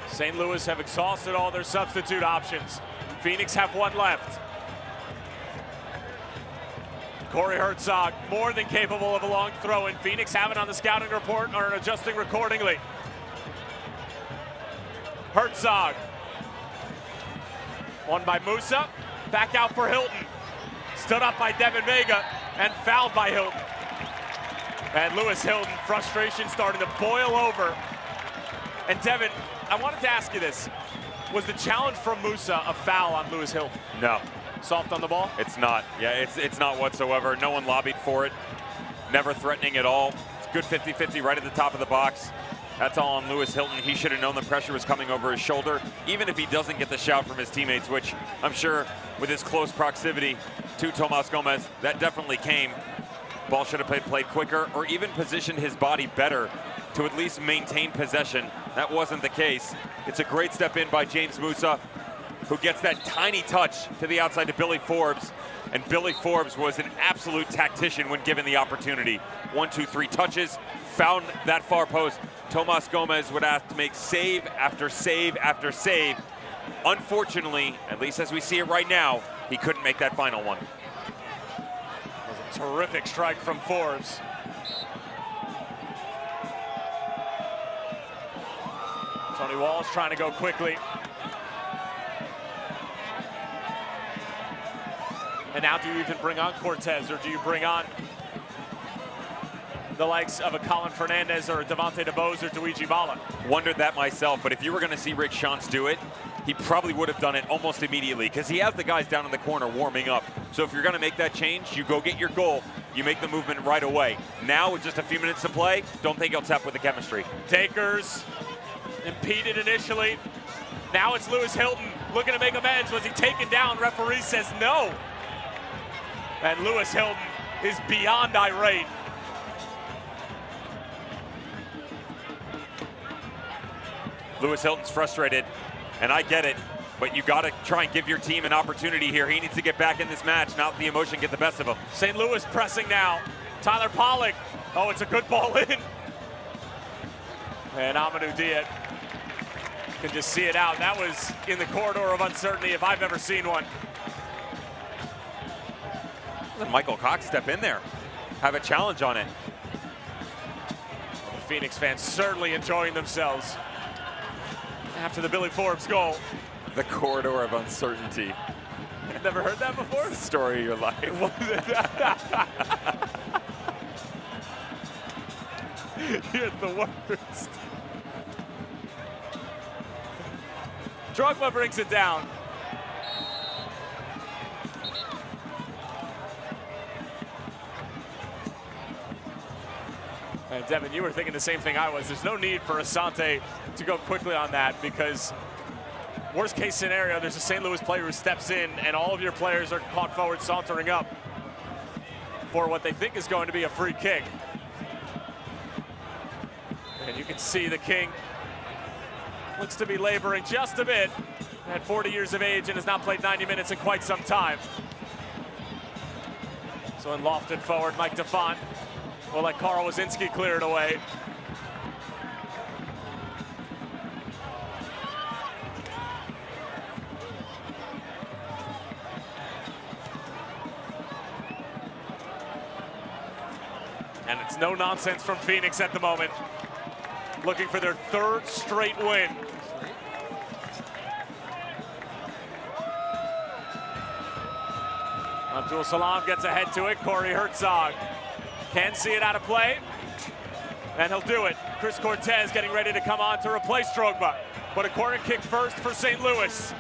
St. Louis have exhausted all their substitute options. Phoenix have 1 left. Corey Herzog, more than capable of a long throw, and Phoenix have it on the scouting report and are adjusting accordingly. Herzog, won by Musa, back out for Hilton. Stood up by Devin Vega and fouled by Hilton. And Lewis Hilton, frustration starting to boil over. And Devin, I wanted to ask you this. Was the challenge from Musa a foul on Lewis Hilton? No. Soft on the ball? It's not. Yeah, it's not whatsoever. No one lobbied for it. Never threatening at all. It's good 50-50 right at the top of the box. That's all on Lewis Hilton. He should have known the pressure was coming over his shoulder, even if he doesn't get the shout from his teammates, which I'm sure with his close proximity to Tomas Gomez, that definitely came. Ball should have played quicker or even positioned his body better to at least maintain possession. That wasn't the case. It's a great step in by James Musa, who gets that tiny touch to the outside to Billy Forbes. And Billy Forbes was an absolute tactician when given the opportunity. 1, 2, 3 touches, found that far post. Tomas Gomez would have to make save after save after save. Unfortunately, at least as we see it right now, he couldn't make that final one. That was a terrific strike from Forbes. Tony Walls trying to go quickly. And now do you even bring on Cortez, or do you bring on the likes of a Colin Fernandez or a Devontae DeBose or Luigi Bala? Wondered that myself, but if you were going to see Rick Shantz do it, he probably would have done it almost immediately because he has the guys down in the corner warming up. So if you're going to make that change, you go get your goal, you make the movement right away. Now, with just a few minutes to play, don't think he'll tap with the chemistry. Takers impeded initially. Now it's Lewis Hilton looking to make amends. Was he taken down? Referee says no. And Lewis Hilton is beyond irate. Lewis Hilton's frustrated, and I get it, but you got to try and give your team an opportunity here. He needs to get back in this match, not let the emotion get the best of him. St. Louis pressing now. Tyler Pollock. Oh, it's a good ball in. And Amadou Diat can just see it out. That was in the corridor of uncertainty if I've ever seen one. Michael Cox step in there, have a challenge on it. The Phoenix fans certainly enjoying themselves after the Billy Forbes goal. The corridor of uncertainty. Never heard that before? It's the story of your life. You're the worst. Drogba brings it down. And Devin, you were thinking the same thing I was. There's no need for Asante to go quickly on that because worst case scenario, there's a St. Louis player who steps in and all of your players are caught forward sauntering up for what they think is going to be a free kick. And you can see the King looks to be laboring just a bit at 40 years of age and has not played 90 minutes in quite some time. So in lofted forward, Mike DeFont will let Carl Wazinski clear it away. And it's no nonsense from Phoenix at the moment. Looking for their third straight win. Abdul Salam gets ahead to it. Corey Herzog can see it out of play, and he'll do it. Chris Cortez getting ready to come on to replace Drogba, but a corner kick first for St. Louis.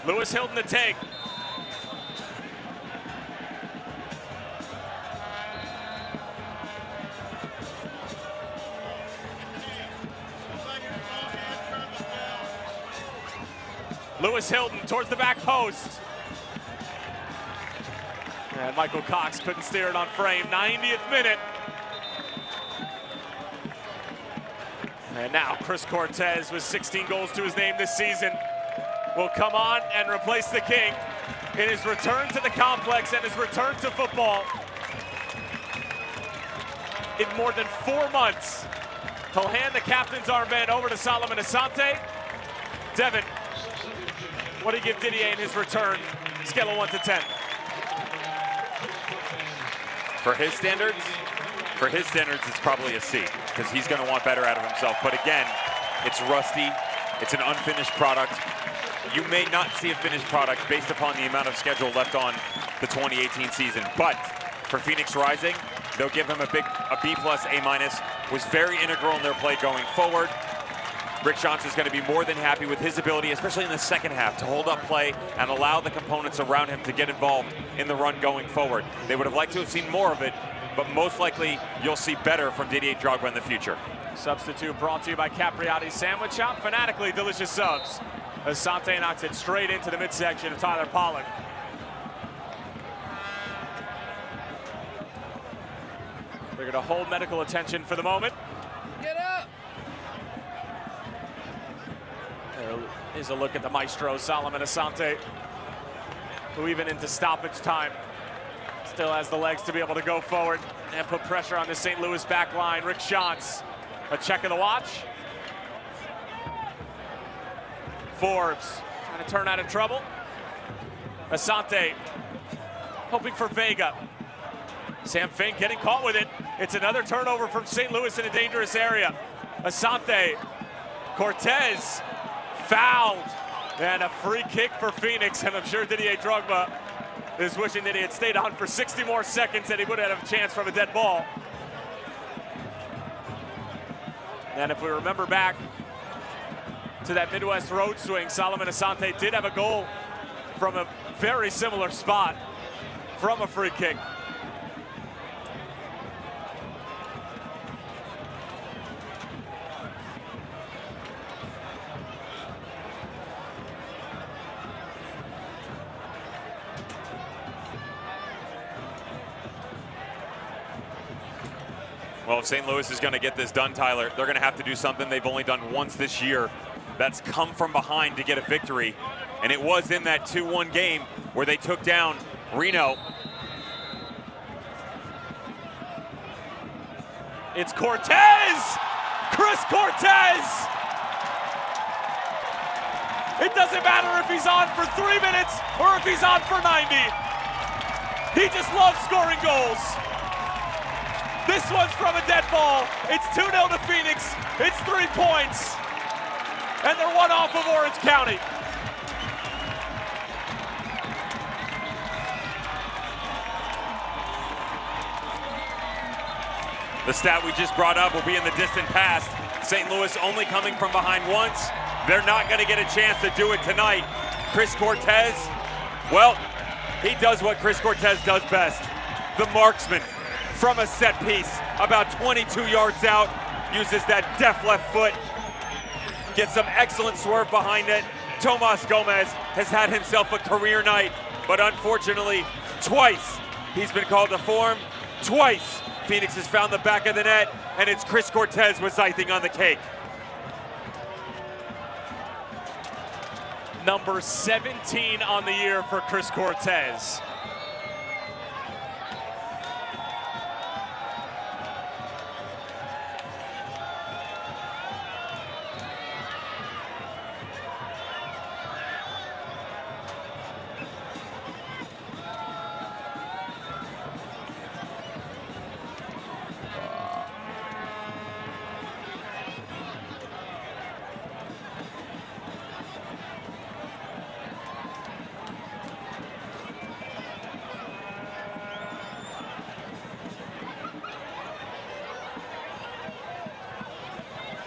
Lewis Hilton to take. Lewis Hilton towards the back post. And Michael Cox couldn't steer it on frame. 90th minute. And now Chris Cortez with 16 goals to his name this season will come on and replace the King in his return to the complex and his return to football. In more than 4 months, he'll hand the captain's armband over to Solomon Asante. Devin, what do you give Didier in his return? Scale of 1 to 10. For his standards, it's probably a C because he's going to want better out of himself. But again, it's rusty. It's an unfinished product. You may not see a finished product based upon the amount of schedule left on the 2018 season. But for Phoenix Rising, they'll give him a B+, A-. Was very integral in their play going forward. Rick Schantz is going to be more than happy with his ability, especially in the second half, to hold up play and allow the components around him to get involved in the run going forward. They would have liked to have seen more of it, but most likely you'll see better from Didier Drogba in the future. Substitute brought to you by Capriati's Sandwich Shop. Fanatically delicious subs. Asante knocks it straight into the midsection of Tyler Pollock. They're going to hold medical attention for the moment. Get up! There is a look at the maestro, Solomon Asante, who even into stoppage time still has the legs to be able to go forward and put pressure on the St. Louis back line. Rick Schantz, a check of the watch. Forbes trying to turn out of trouble. Asante hoping for Vega. Sam Fink getting caught with it. It's another turnover from St. Louis in a dangerous area. Asante, Cortez, fouled. And a free kick for Phoenix, and I'm sure Didier Drogba is wishing that he had stayed on for 60 more seconds and he would have a chance from a dead ball. And if we remember back to that Midwest road swing, Solomon Asante did have a goal from a very similar spot from a free kick. Well, if St. Louis is going to get this done, Tyler, they're going to have to do something they've only done once this year. That's come from behind to get a victory. And it was in that 2-1 game where they took down Reno. It's Cortez! Chris Cortez! It doesn't matter if he's on for 3 minutes or if he's on for 90. He just loves scoring goals. This one's from a dead ball. It's 2-0 to Phoenix. It's 3 points. And they're 1 off of Orange County. The stat we just brought up will be in the distant past. St. Louis only coming from behind once. They're not going to get a chance to do it tonight. Chris Cortez, well, he does what Chris Cortez does best. The marksman from a set piece, about 22 yards out, uses that deft left foot, gets some excellent swerve behind it. Tomas Gomez has had himself a career night, but unfortunately, twice he's been called to form. Twice Phoenix has found the back of the net, and it's Chris Cortez with icing on the cake. Number 17 on the year for Chris Cortez.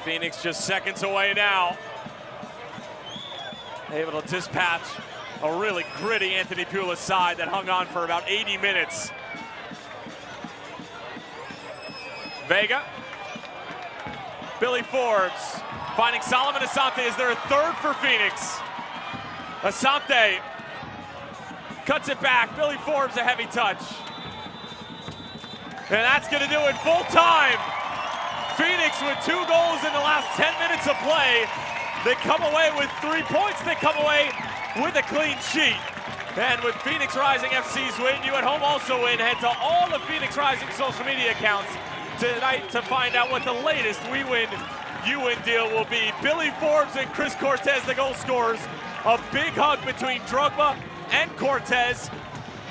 Phoenix just seconds away now. Able to dispatch a really gritty Anthony Pulis side that hung on for about 80 minutes. Vega. Billy Forbes finding Solomon Asante. Is there a third for Phoenix? Asante cuts it back. Billy Forbes a heavy touch. And that's going to do it full time. Phoenix with 2 goals in the last 10 minutes of play. They come away with 3 points. They come away with a clean sheet. And with Phoenix Rising FC's win, you at home also win. Head to all the Phoenix Rising social media accounts tonight to find out what the latest We Win, You Win deal will be. Billy Forbes and Chris Cortez, the goal scorers. A big hug between Drogba and Cortez,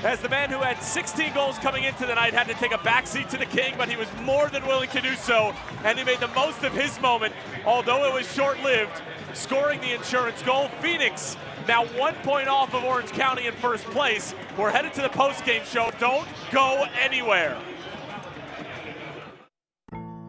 as the man who had 16 goals coming into the night had to take a backseat to the king, but he was more than willing to do so, and he made the most of his moment, although it was short-lived, scoring the insurance goal. Phoenix now 1 point off of Orange County in first place. We're headed to the post-game show. Don't go anywhere.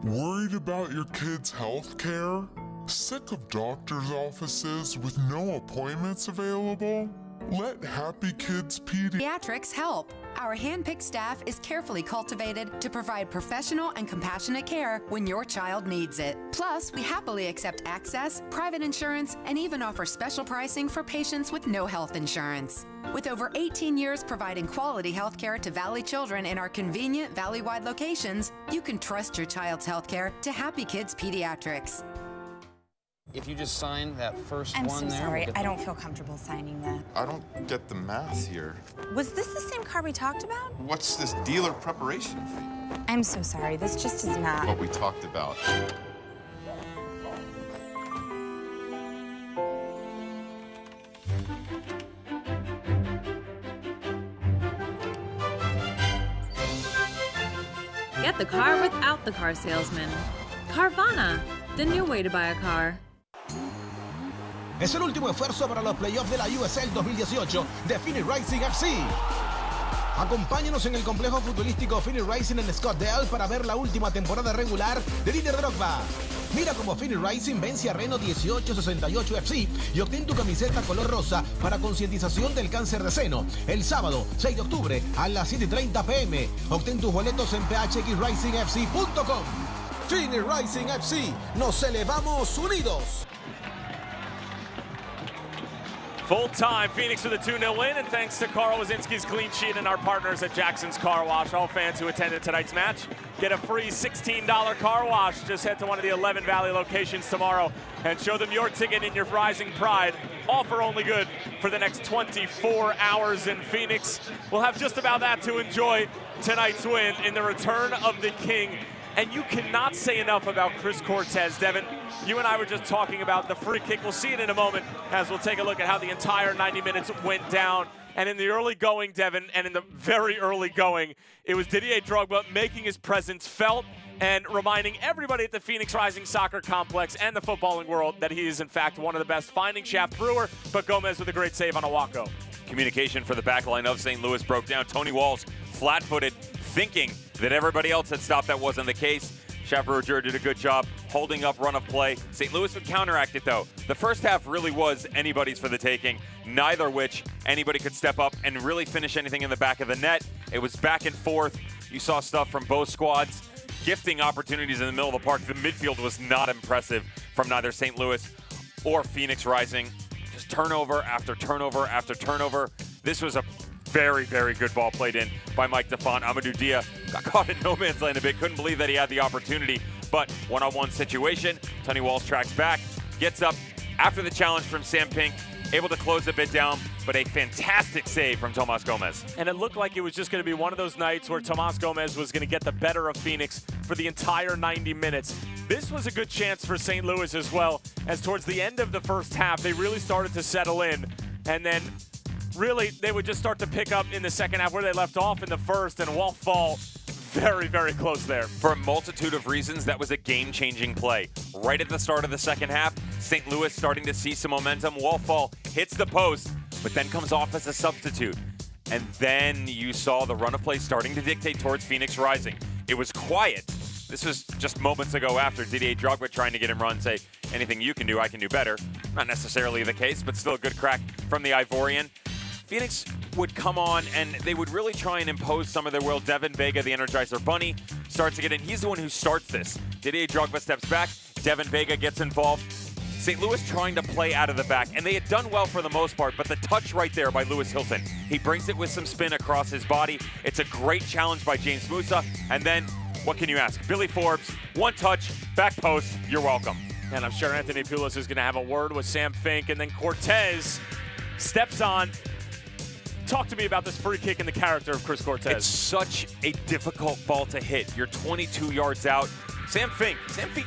Worried about your kids' health care? Sick of doctor's offices with no appointments available? Let Happy Kids Pediatrics help. Our hand-picked staff is carefully cultivated to provide professional and compassionate care when your child needs it. Plus, we happily accept access, private insurance, and even offer special pricing for patients with no health insurance. With over 18 years providing quality health care to Valley children in our convenient Valley-wide locations, you can trust your child's health care to Happy Kids Pediatrics. If you just sign that first I'm one so there. sorry. I don't feel comfortable signing that. I don't get the math here. Was this the same car we talked about? What's this dealer preparation fee? I'm so sorry. This just is not. What we talked about. Get the car without the car salesman. Carvana, the new way to buy a car. Es el último esfuerzo para los playoffs de la USL 2018 de Phoenix Rising FC. Acompáñanos en el complejo futbolístico Phoenix Rising en Scottsdale para ver la última temporada regular de Didier Drogba. Mira cómo Phoenix Rising vence a Reno 1868 FC y obtén tu camiseta color rosa para concientización del cáncer de seno. El sábado 6 de octubre a las 7:30 p.m. Obtén tus boletos en phxrisingfc.com. Phoenix Rising FC, nos elevamos unidos. Full time, Phoenix with a 2-0 win, and thanks to Carl Wazinski's clean sheet and our partners at Jackson's Car Wash. All fans who attended tonight's match get a free $16 car wash. Just head to one of the 11 Valley locations tomorrow and show them your ticket in your rising pride. Offer only good for the next 24 hours in Phoenix. We'll have just about that to enjoy tonight's win in the return of the King. And you cannot say enough about Chris Cortez, Devin. You and I were just talking about the free kick. We'll see it in a moment as we'll take a look at how the entire 90 minutes went down. And in the early going, Devin, and in the very early going, it was Didier Drogba making his presence felt and reminding everybody at the Phoenix Rising Soccer Complex and the footballing world that he is, in fact, one of the best finding shaft thrower, but Gomez with a great save on a walko. Communication for the backline of St. Louis broke down. Tony Walls flat-footed, thinking that everybody else had stopped. That wasn't the case. Chaperoger did a good job holding up run of play. St. Louis would counteract it, though. The first half really was anybody's for the taking, neither which anybody could step up and really finish anything in the back of the net. It was back and forth. You saw stuff from both squads, gifting opportunities in the middle of the park. The midfield was not impressive from neither St. Louis or Phoenix Rising. Just turnover after turnover after turnover. This was a very, very good ball played in by Mike Defont. Amadou Dia got caught in no man's land a bit. Couldn't believe that he had the opportunity, but one-on-one situation. Tony Walls tracks back, gets up after the challenge from Sam Pink, able to close a bit down, but a fantastic save from Tomas Gomez. And it looked like it was just going to be one of those nights where Tomas Gomez was going to get the better of Phoenix for the entire 90 minutes. This was a good chance for St. Louis as well, as towards the end of the first half, they really started to settle in, and then really, they would just start to pick up in the second half where they left off in the first, and Walt Fall very, very close there. For a multitude of reasons, that was a game-changing play. Right at the start of the second half, St. Louis starting to see some momentum. Walt Fall hits the post, but then comes off as a substitute. And then you saw the run of play starting to dictate towards Phoenix Rising. It was quiet. This was just moments ago after Didier Drogba trying to get him run, say, anything you can do, I can do better. Not necessarily the case, but still a good crack from the Ivorian. Phoenix would come on and they would really try and impose some of their will. Devin Vega, the Energizer Bunny, starts to get in. He's the one who starts this. Didier Drogba steps back. Devin Vega gets involved. St. Louis trying to play out of the back, and they had done well for the most part, but the touch right there by Lewis Hilton. He brings it with some spin across his body. It's a great challenge by James Musa, and then, what can you ask? Billy Forbes, one touch, back post, you're welcome. And I'm sure Anthony Pulis is going to have a word with Sam Fink, and then Cortez steps on. Talk to me about this free kick and the character of Chris Cortez. It's such a difficult ball to hit. You're 22 yards out. Sam Fink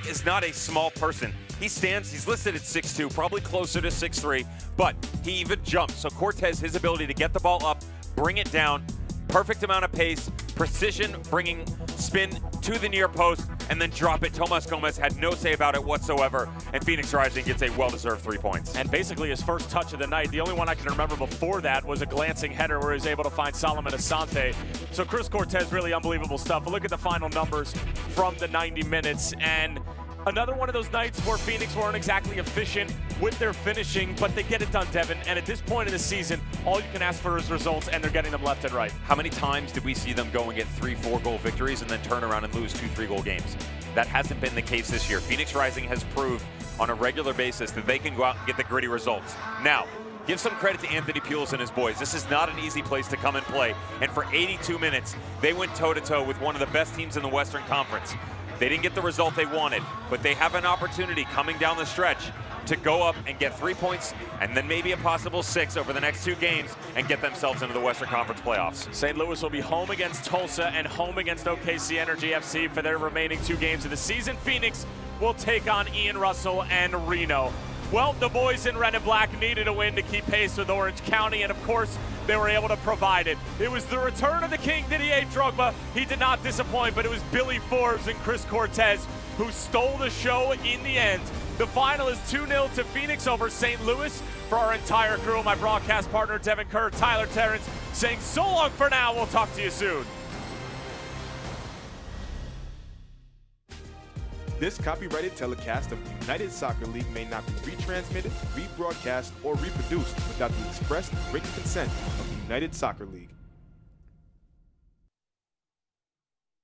is not a small person. He stands, he's listed at 6'2", probably closer to 6'3", but he even jumps. So Cortez, his ability to get the ball up, bring it down, perfect amount of pace, precision, bringing spin to the near post, and then drop it. Tomas Gomez had no say about it whatsoever, and Phoenix Rising gets a well-deserved 3 points. And basically his first touch of the night, the only one I can remember before that was a glancing header where he was able to find Solomon Asante. So Chris Cortez, really unbelievable stuff. But look at the final numbers from the 90 minutes, and another one of those nights where Phoenix weren't exactly efficient with their finishing, but they get it done, Devin. And at this point in the season, all you can ask for is results, and they're getting them left and right. How many times did we see them go and get 3-4 goal victories and then turn around and lose 2-3 goal games? That hasn't been the case this year. Phoenix Rising has proved on a regular basis that they can go out and get the gritty results. Now, give some credit to Anthony Pulis and his boys. This is not an easy place to come and play. And for 82 minutes, they went toe-to-toe with one of the best teams in the Western Conference. They didn't get the result they wanted, but they have an opportunity coming down the stretch to go up and get 3 points and then maybe a possible 6 over the next 2 games and get themselves into the Western Conference playoffs. St. Louis will be home against Tulsa and home against OKC Energy FC for their remaining 2 games of the season. Phoenix will take on Ian Russell and Reno. Well, the boys in red and black needed a win to keep pace with Orange County, and of course, they were able to provide it. It was the return of the King, Didier Drogba. He did not disappoint, but it was Billy Forbes and Chris Cortez who stole the show in the end The final is 2-0 to Phoenix over St. Louis. For our entire crew, my broadcast partner, Devin Kerr, Tyler Terrence, saying so long for now. We'll talk to you soon. This copyrighted telecast of the United Soccer League may not be retransmitted, rebroadcast, or reproduced without the express written consent of the United Soccer League.